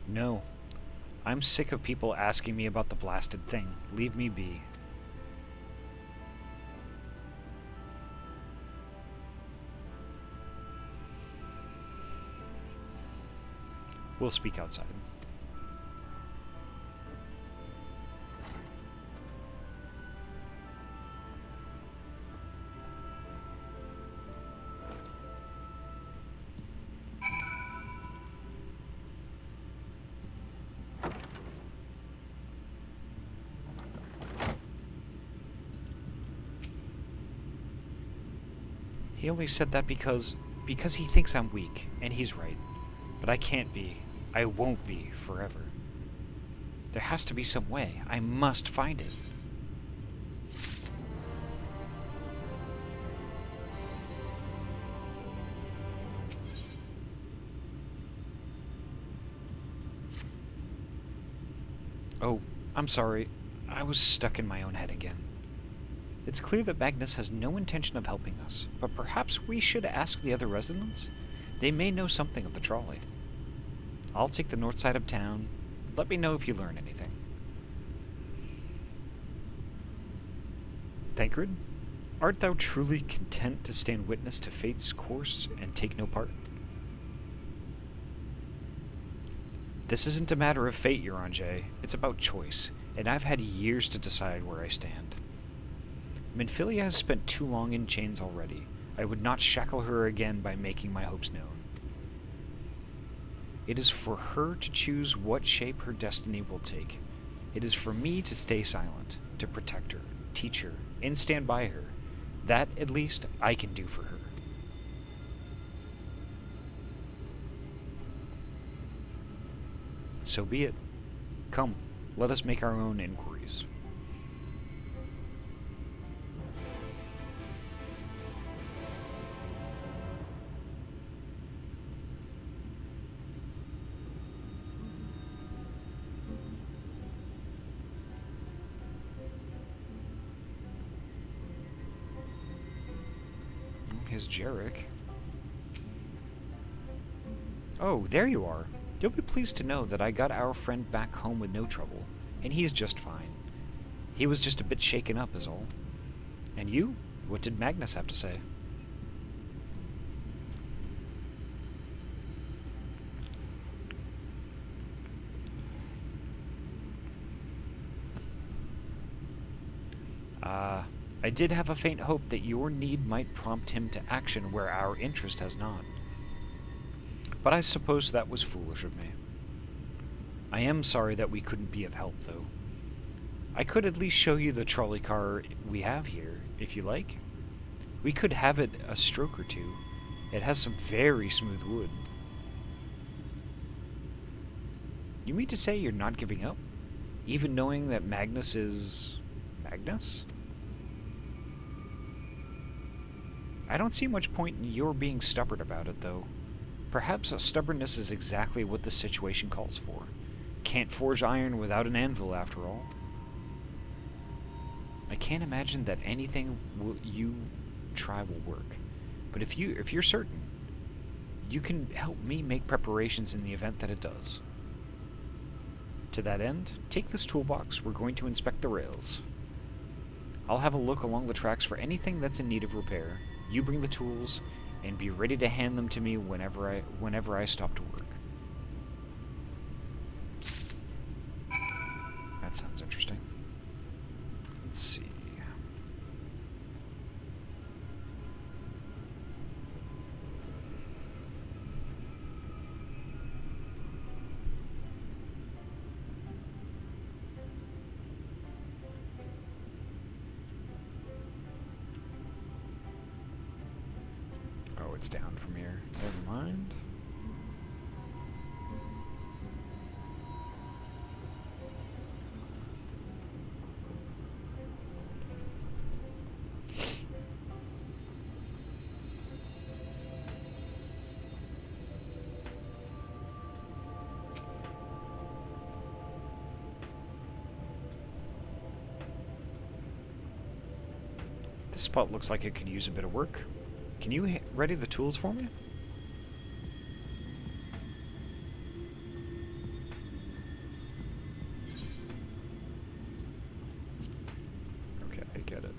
No. I'm sick of people asking me about the blasted thing. Leave me be. We'll speak outside. He only said that because he thinks I'm weak, and he's right. But I can't be. I won't be forever. There has to be some way. I must find it. Oh, I'm sorry. I was stuck in my own head again. It's clear that Magnus has no intention of helping us, but perhaps we should ask the other residents? They may know something of the trolley. I'll take the north side of town. Let me know if you learn anything. Thancred, art thou truly content to stand witness to fate's course and take no part? This isn't a matter of fate, Uranger. It's about choice, and I've had years to decide where I stand. Minfilia has spent too long in chains already. I would not shackle her again by making my hopes known. It is for her to choose what shape her destiny will take. It is for me to stay silent, to protect her, teach her, and stand by her. That, at least, I can do for her. So be it. Come, let us make our own inquiries. Here's Jarek. Oh, there you are. You'll be pleased to know that I got our friend back home with no trouble, and he's just fine. He was just a bit shaken up is all. And you? What did Magnus have to say? I did have a faint hope that your need might prompt him to action where our interest has not. But I suppose that was foolish of me. I am sorry that we couldn't be of help, though. I could at least show you the trolley car we have here, if you like. We could have it a stroke or two. It has some very smooth wood. You mean to say you're not giving up? Even knowing that Magnus is... Magnus? I don't see much point in your being stubborn about it, though. Perhaps stubbornness is exactly what the situation calls for. Can't forge iron without an anvil, after all. I can't imagine that anything you try will work. But if you're certain, you can help me make preparations in the event that it does. To that end, take this toolbox. We're going to inspect the rails. I'll have a look along the tracks for anything that's in need of repair. You bring the tools, and be ready to hand them to me whenever I stop to work. That sounds interesting. Let's see. Oh, it's down from here. Never mind. This spot looks like it could use a bit of work. Can you ready the tools for me? Okay, I get it.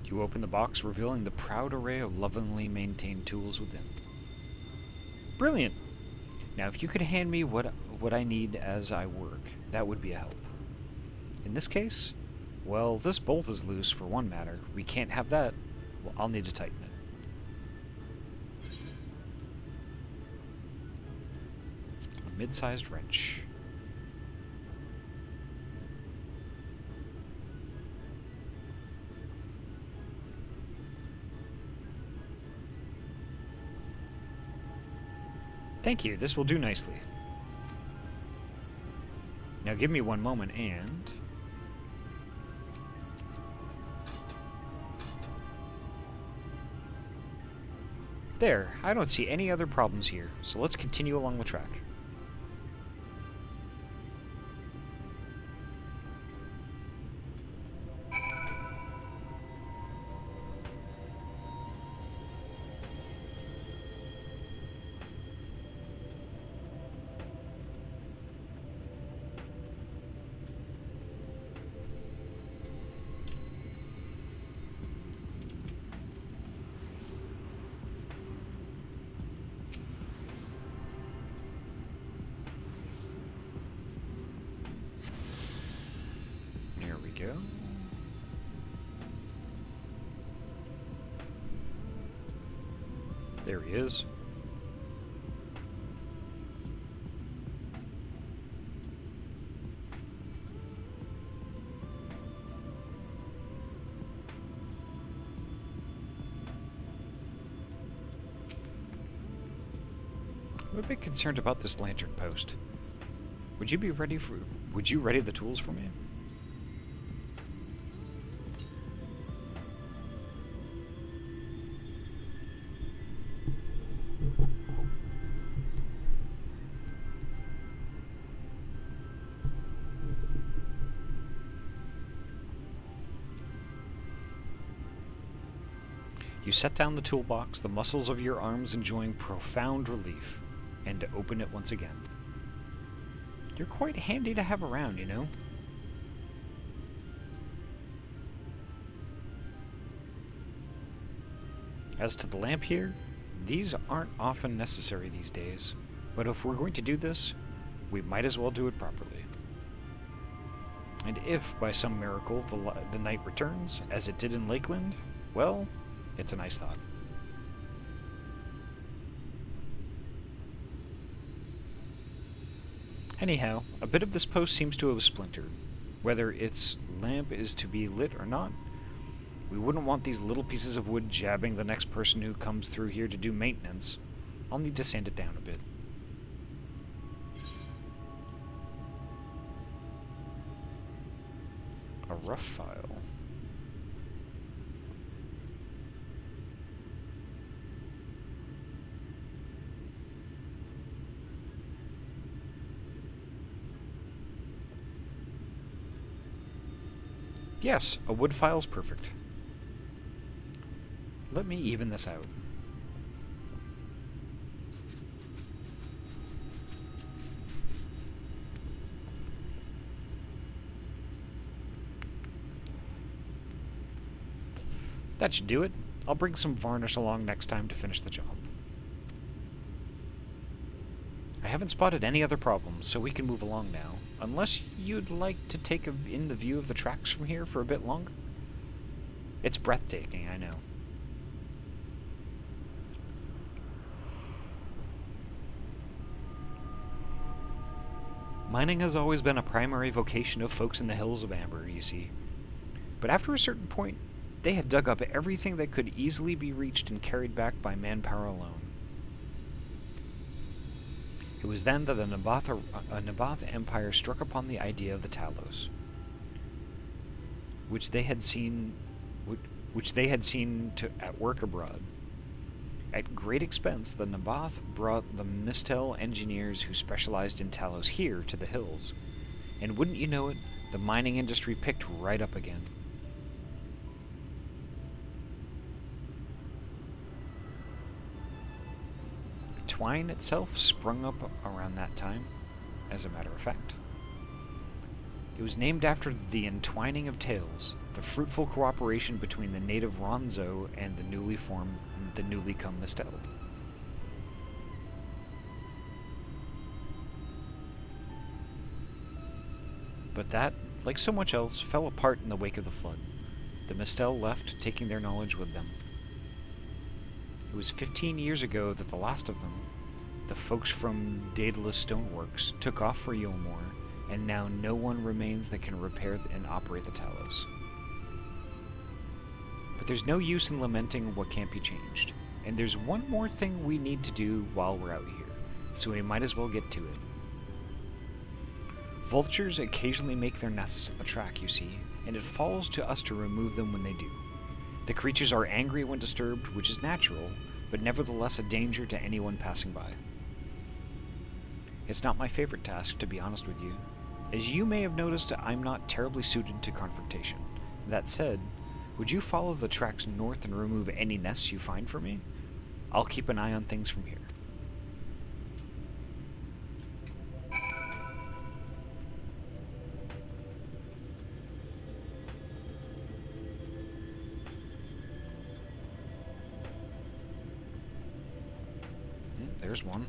You open the box, revealing the proud array of lovingly maintained tools within. Brilliant! Now, if you could hand me what I need as I work, that would be a help. In this case, well, this bolt is loose for one matter. We can't have that. Well, I'll need to tighten it. A mid-sized wrench. Thank you, this will do nicely. Now give me one moment and... There, I don't see any other problems here, so let's continue along the track. Go. There he is. I'm a bit concerned about this lantern post. Would you ready the tools for me? You set down the toolbox, the muscles of your arms enjoying profound relief, and open it once again. You're quite handy to have around, you know? As to the lamp here, these aren't often necessary these days, but if we're going to do this, we might as well do it properly. And if, by some miracle, the night returns, as it did in Lakeland, well, it's a nice thought. Anyhow, a bit of this post seems to have splintered. Whether its lamp is to be lit or not, we wouldn't want these little pieces of wood jabbing the next person who comes through here to do maintenance. I'll need to sand it down a bit. A rough file. Yes, a wood file's perfect. Let me even this out. That should do it. I'll bring some varnish along next time to finish the job. I haven't spotted any other problems, so we can move along now. Unless you'd like to take in the view of the tracks from here for a bit longer. It's breathtaking, I know. Mining has always been a primary vocation of folks in the hills of Amber, you see. But after a certain point, they had dug up everything that could easily be reached and carried back by manpower alone. It was then that the Naboth Empire struck upon the idea of the Talos, which they had seen at work abroad. At great expense, the Naboth brought the Mistel engineers who specialized in Talos here to the hills, and wouldn't you know it, the mining industry picked right up again. Twine itself sprung up around that time, as a matter of fact. It was named after the entwining of tales, the fruitful cooperation between the native Ronzo and the newly come Mistel. But that, like so much else, fell apart in the wake of the flood. The Mistel left, taking their knowledge with them. It was 15 years ago that the last of them, the folks from Daedalus Stoneworks, took off for Yulmore, and now no one remains that can repair and operate the Talos. But there's no use in lamenting what can't be changed, and there's one more thing we need to do while we're out here, so we might as well get to it. Vultures occasionally make their nests on the track, you see, and it falls to us to remove them when they do. The creatures are angry when disturbed, which is natural, but nevertheless a danger to anyone passing by. It's not my favorite task, to be honest with you. As you may have noticed, I'm not terribly suited to confrontation. That said, would you follow the tracks north and remove any nests you find for me? I'll keep an eye on things from here. There's one.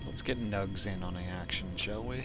Let's get Nugs in on the action, shall we?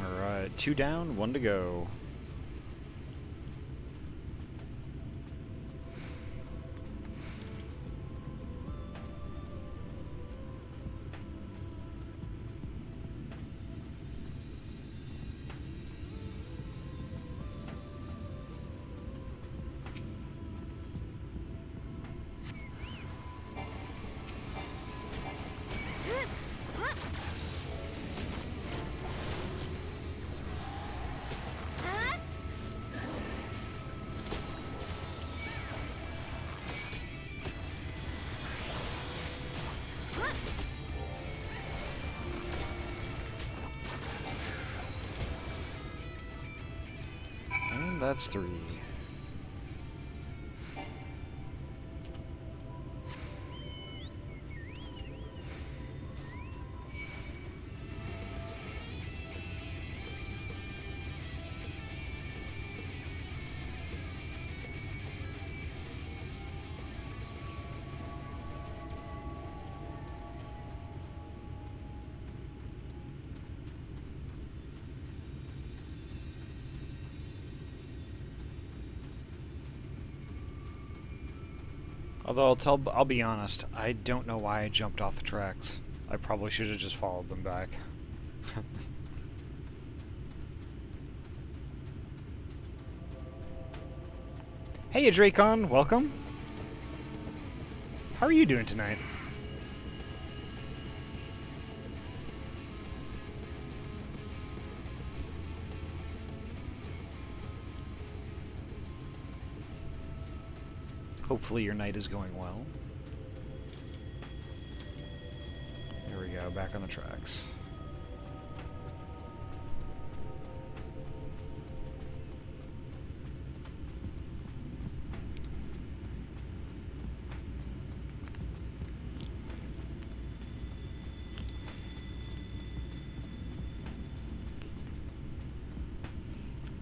Alright, 2 down, 1 to go. That's 3. Although I'll be honest, I don't know why I jumped off the tracks. I probably should have just followed them back. Hey, Dracon, welcome. How are you doing tonight? Hopefully your night is going well. There we go, back on the tracks.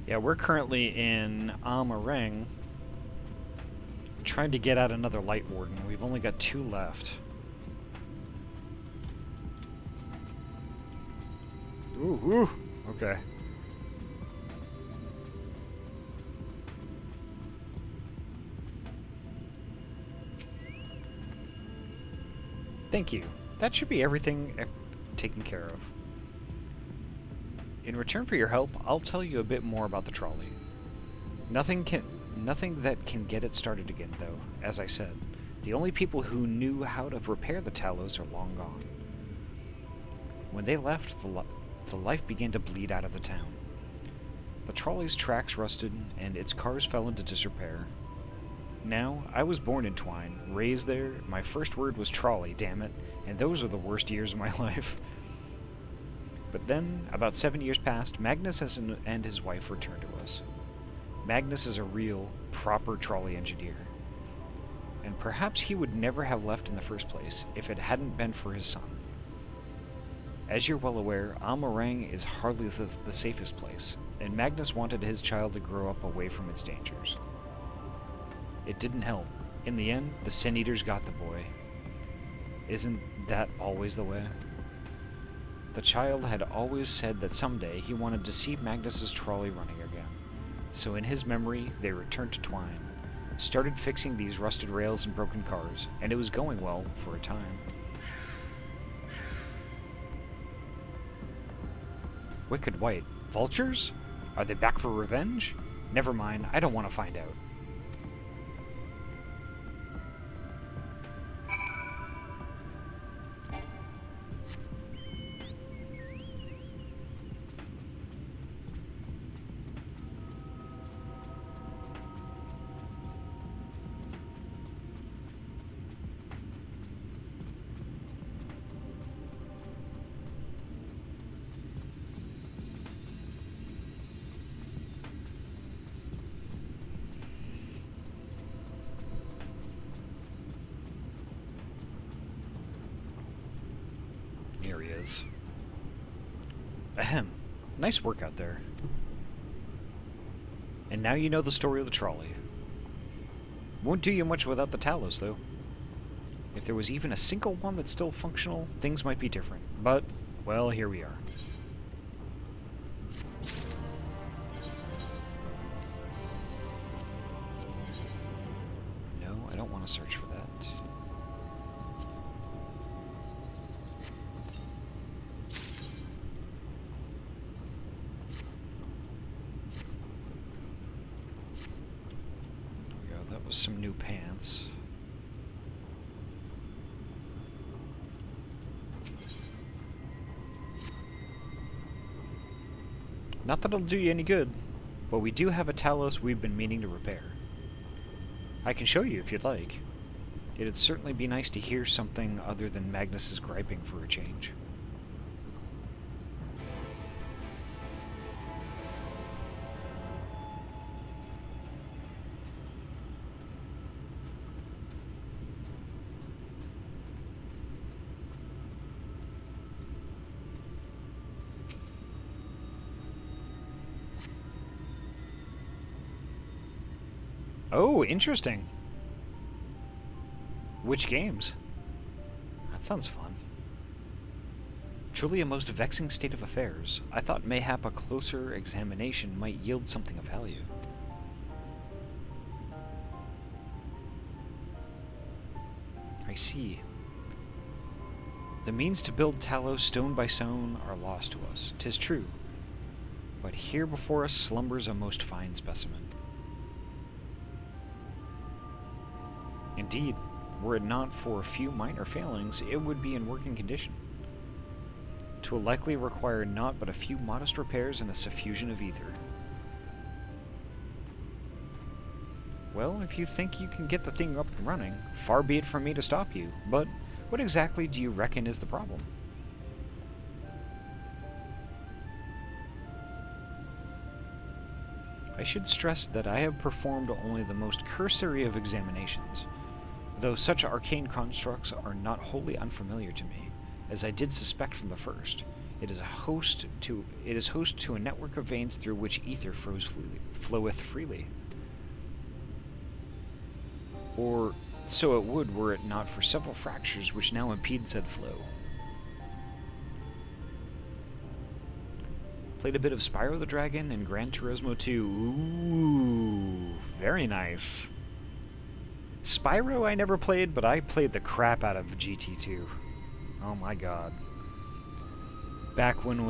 Yeah, we're currently in Amassing, trying to get out another Light Warden. We've only got 2 left. Ooh, okay. Thank you. That should be everything taken care of. In return for your help, I'll tell you a bit more about the trolley. Nothing that can get it started again, though, as I said. The only people who knew how to repair the Talos are long gone. When they left, the life began to bleed out of the town. The trolley's tracks rusted, and its cars fell into disrepair. Now, I was born in Twine, raised there, my first word was trolley, damn it, and those are the worst years of my life. But then, about 7 years passed, Magnus and his wife returned to us. Magnus is a real, proper trolley engineer. And perhaps he would never have left in the first place if it hadn't been for his son. As you're well aware, Amassing is hardly the safest place, and Magnus wanted his child to grow up away from its dangers. It didn't help. In the end, the Sin Eaters got the boy. Isn't that always the way? The child had always said that someday he wanted to see Magnus's trolley running again. So in his memory, they returned to Twine, started fixing these rusted rails and broken cars, and it was going well for a time. Wicked White. Vultures? Are they back for revenge? Never mind, I don't want to find out. Here he is. Ahem. Nice work out there. And now you know the story of the trolley. Won't do you much without the Talos, though. If there was even a single one that's still functional, things might be different. But, well, here we are. No, I don't want to search for that. Some new pants. Not that it'll do you any good, but we do have a Talos we've been meaning to repair. I can show you if you'd like. It'd certainly be nice to hear something other than Magnus's griping for a change. Oh, interesting. Which games? That sounds fun. Truly a most vexing state of affairs. I thought mayhap a closer examination might yield something of value. I see. The means to build Talos stone by stone are lost to us, 'tis true. But here before us slumbers a most fine specimen. Indeed, were it not for a few minor failings, it would be in working condition. 'Twill likely require naught but a few modest repairs and a suffusion of ether. Well, if you think you can get the thing up and running, far be it from me to stop you, but what exactly do you reckon is the problem? I should stress that I have performed only the most cursory of examinations, though such arcane constructs are not wholly unfamiliar to me, as I did suspect from the first. It is host to a network of veins through which ether floweth freely. Or so it would were it not for several fractures which now impede said flow. Played a bit of Spyro the Dragon and Gran Turismo 2. Ooh, very nice. Spyro I never played, but I played the crap out of GT2. Oh my god. Back when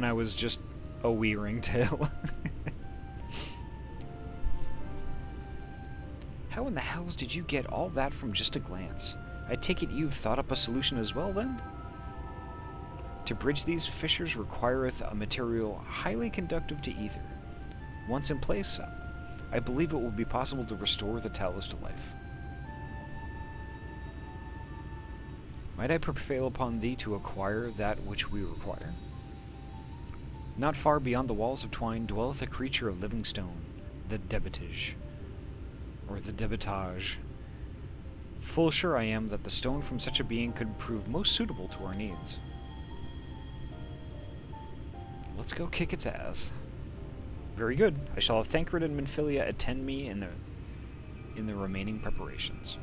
I was just a wee ringtail. How in the hells did you get all that from just a glance? I take it you've thought up a solution as well, then? To bridge these fissures requireth a material highly conductive to ether. Once in place, I believe it will be possible to restore the Talos to life. Might I prevail upon thee to acquire that which we require? Not far beyond the walls of twine dwelleth a creature of living stone, the Debitage. Or the Debitage. Full sure I am that the stone from such a being could prove most suitable to our needs. Let's go kick its ass. Very good. I shall have Thancred and Minfilia attend me in the remaining preparations.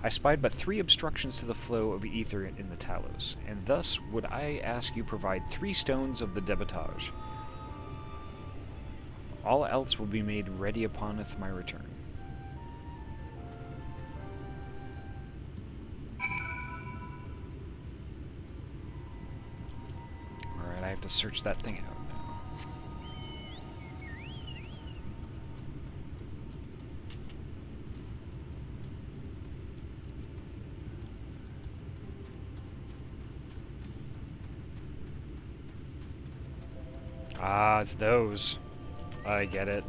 I spied but 3 obstructions to the flow of ether in the Talos, and thus would I ask you provide 3 stones of the Debitage. All else will be made ready uponeth my return. Alright, I have to search that thing out now. Ah, it's those. I get it.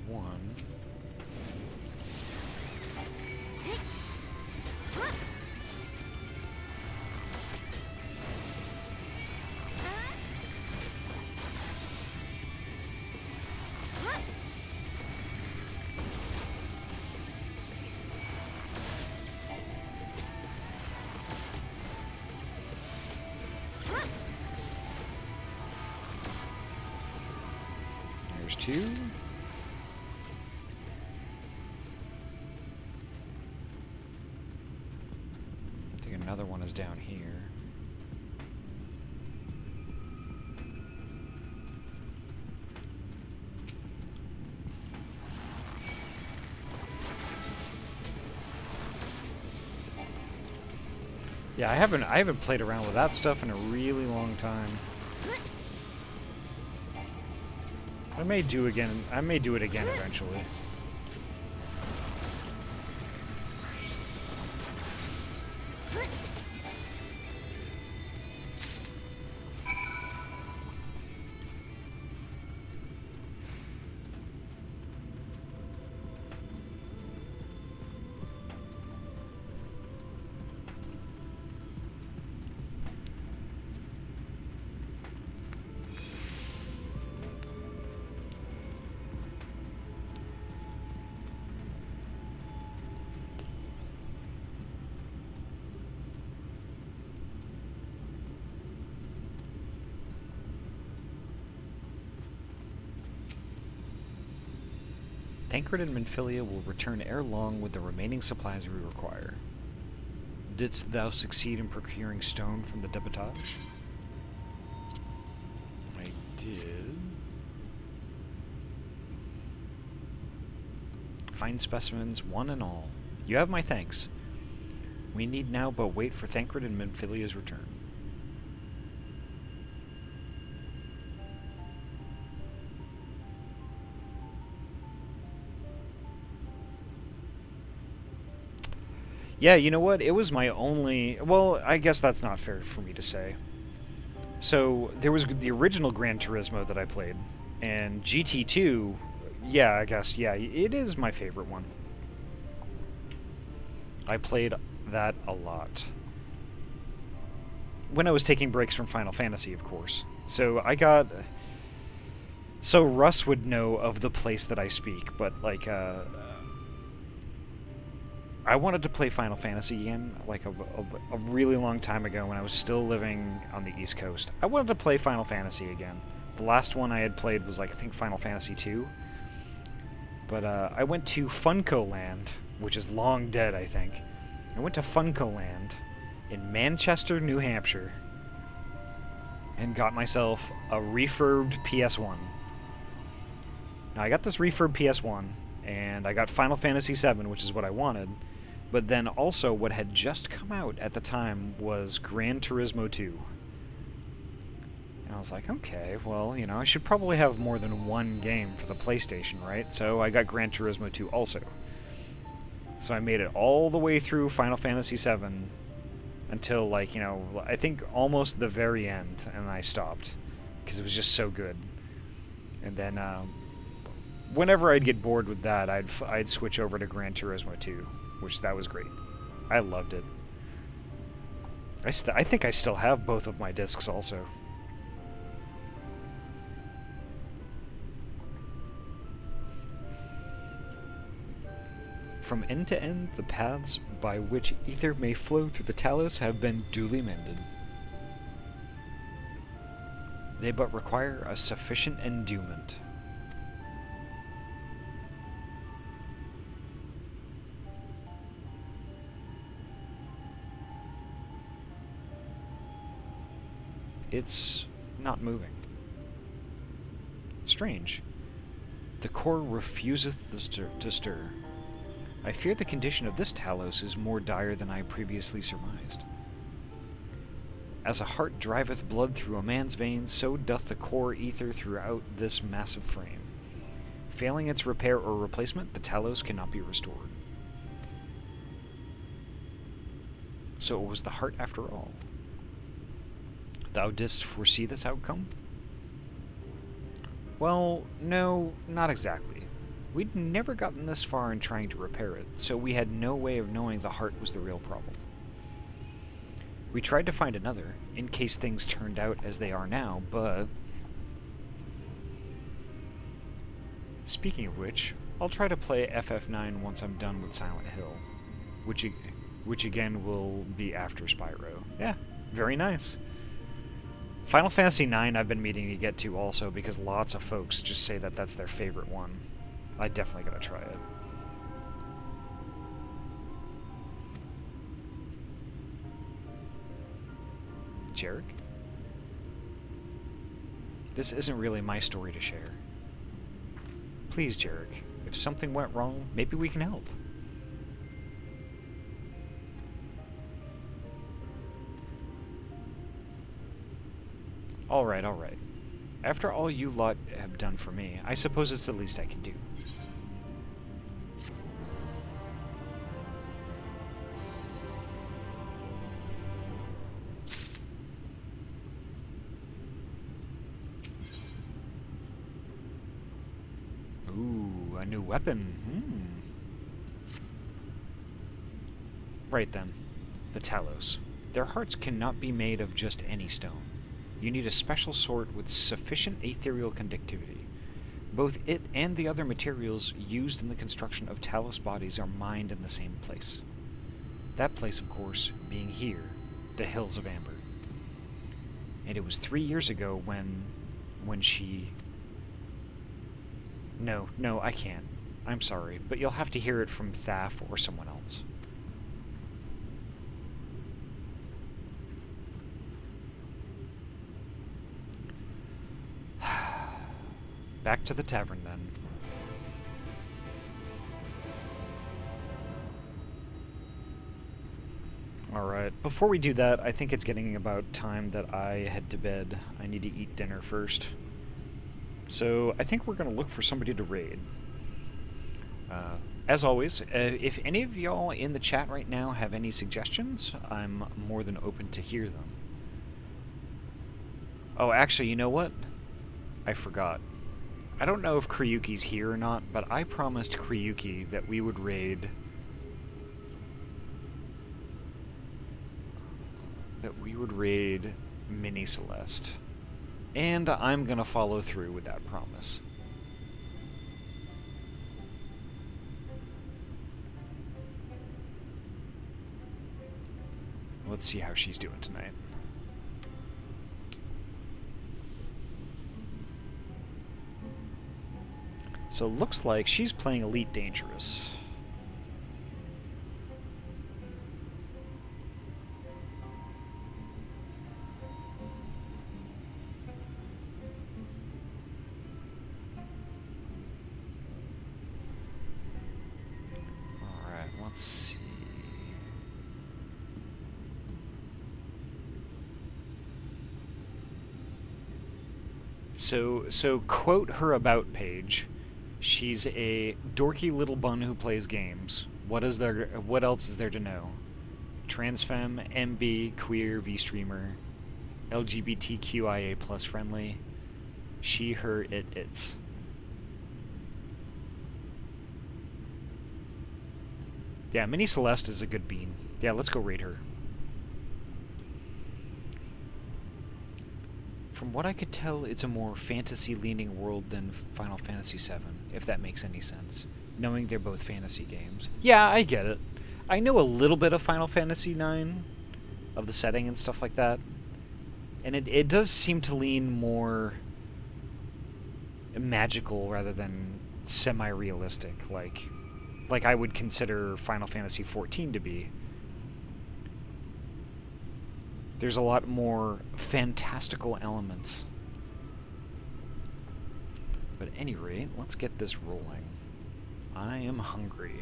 One. There's 2. Another one is down here. Yeah, I haven't played around with that stuff in a really long time. I may do it again eventually. Tancred and Minfilia will return ere long with the remaining supplies we require. Didst thou succeed in procuring stone from the debitage? I did. Fine specimens, one and all. You have my thanks. We need now but wait for Tancred and Minfilia's return. Yeah, you know what? It was my only... Well, I guess that's not fair for me to say. So, there was the original Gran Turismo that I played, and GT2, yeah, I guess, yeah, it is my favorite one. I played that a lot. When I was taking breaks from Final Fantasy, of course. So, So, Russ would know of the place that I speak, but, like, I wanted to play Final Fantasy again, like a really long time ago when I was still living on the East Coast. I wanted to play Final Fantasy again. The last one I had played was, like, I think Final Fantasy 2. But I went to Funko Land, which is long dead, I think. I went to Funko Land in Manchester, New Hampshire, and got myself a refurbed PS1. Now, I got this refurbed PS1, and I got Final Fantasy VII, which is what I wanted. But then also what had just come out at the time was Gran Turismo 2. And I was like, okay, well, you know, I should probably have more than one game for the PlayStation, right? So I got Gran Turismo 2 also. So I made it all the way through Final Fantasy VII until, like, you know, I think almost the very end, and I stopped because it was just so good. And then whenever I'd get bored with that, I'd switch over to Gran Turismo 2. Which, that was great. I loved it. I think I still have both of my discs also. From end to end, the paths by which ether may flow through the Talos have been duly mended. They but require a sufficient endowment. It's not moving. Strange. The core refuseth to stir. I fear the condition of this Talos is more dire than I previously surmised. As a heart driveth blood through a man's veins, so doth the core ether throughout this massive frame. Failing its repair or replacement, the Talos cannot be restored. So it was the heart after all. Thou didst foresee this outcome? Well, no, not exactly. We'd never gotten this far in trying to repair it, so we had no way of knowing the heart was the real problem. We tried to find another, in case things turned out as they are now, but... Speaking of which, I'll try to play FF9 once I'm done with Silent Hill, which again will be after Spyro. Yeah, very nice. Final Fantasy IX I've been meaning to get to also because lots of folks just say that that's their favorite one. I definitely gotta try it. Jarek? This isn't really my story to share. Please, Jarek, if something went wrong, maybe we can help. Alright, alright. After all you lot have done for me, I suppose it's the least I can do. Ooh, a new weapon. Right then. The Talos. Their hearts cannot be made of just any stone. You need a special sort with sufficient ethereal conductivity. Both it and the other materials used in the construction of Talos bodies are mined in the same place. That place, of course, being here, the Hills of Amber. And it was 3 years ago when she... No, I can't. I'm sorry, but you'll have to hear it from Thaf or someone else. Back to the tavern, then. Alright, before we do that, I think it's getting about time that I head to bed. I need to eat dinner first. So, I think we're going to look for somebody to raid. As always, if any of y'all in the chat right now have any suggestions, I'm more than open to hear them. Oh, actually, you know what? I forgot. I don't know if Kryuki's here or not, but I promised Kryuki that we would raid... Mini Celeste. And I'm gonna follow through with that promise. Let's see how she's doing tonight. So looks like she's playing Elite Dangerous. Alright, let's see. So quote her about page. She's a dorky little bun who plays games. What else is there to know? Transfemme, MB, queer, V-streamer, LGBTQIA plus friendly. She, her, it, its. Yeah, Mini Celeste is a good bean. Yeah, let's go raid her. From what I could tell, it's a more fantasy-leaning world than Final Fantasy VII, if that makes any sense, knowing they're both fantasy games. Yeah, I get it. I know a little bit of Final Fantasy IX, of the setting and stuff like that, and it does seem to lean more magical rather than semi-realistic, like I would consider Final Fantasy XIV to be. There's a lot more fantastical elements. But at any rate, let's get this rolling. I am hungry.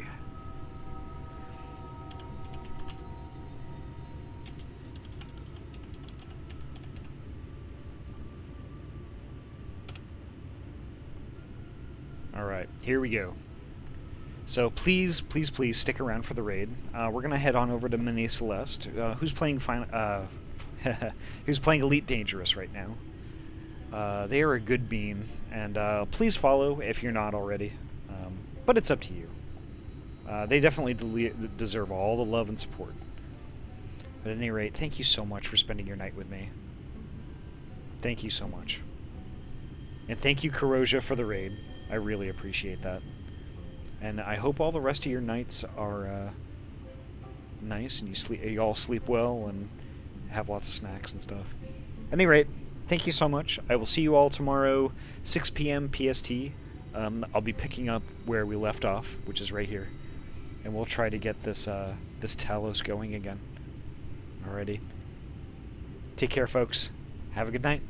Alright, here we go. So please, please, please stick around for the raid. We're going to head on over to Mini Celeste, who's playing who's playing Elite Dangerous right now. They are a good bean, and please follow if you're not already. But it's up to you. They definitely deserve all the love and support. But at any rate, thank you so much for spending your night with me. Thank you so much. And thank you, Corrosia, for the raid. I really appreciate that. And I hope all the rest of your nights are nice, and you all sleep well and have lots of snacks and stuff. At any rate, thank you so much. I will see you all tomorrow, 6 p.m. PST. I'll be picking up where we left off, which is right here, and we'll try to get this Talos going again. Alrighty. Take care, folks. Have a good night.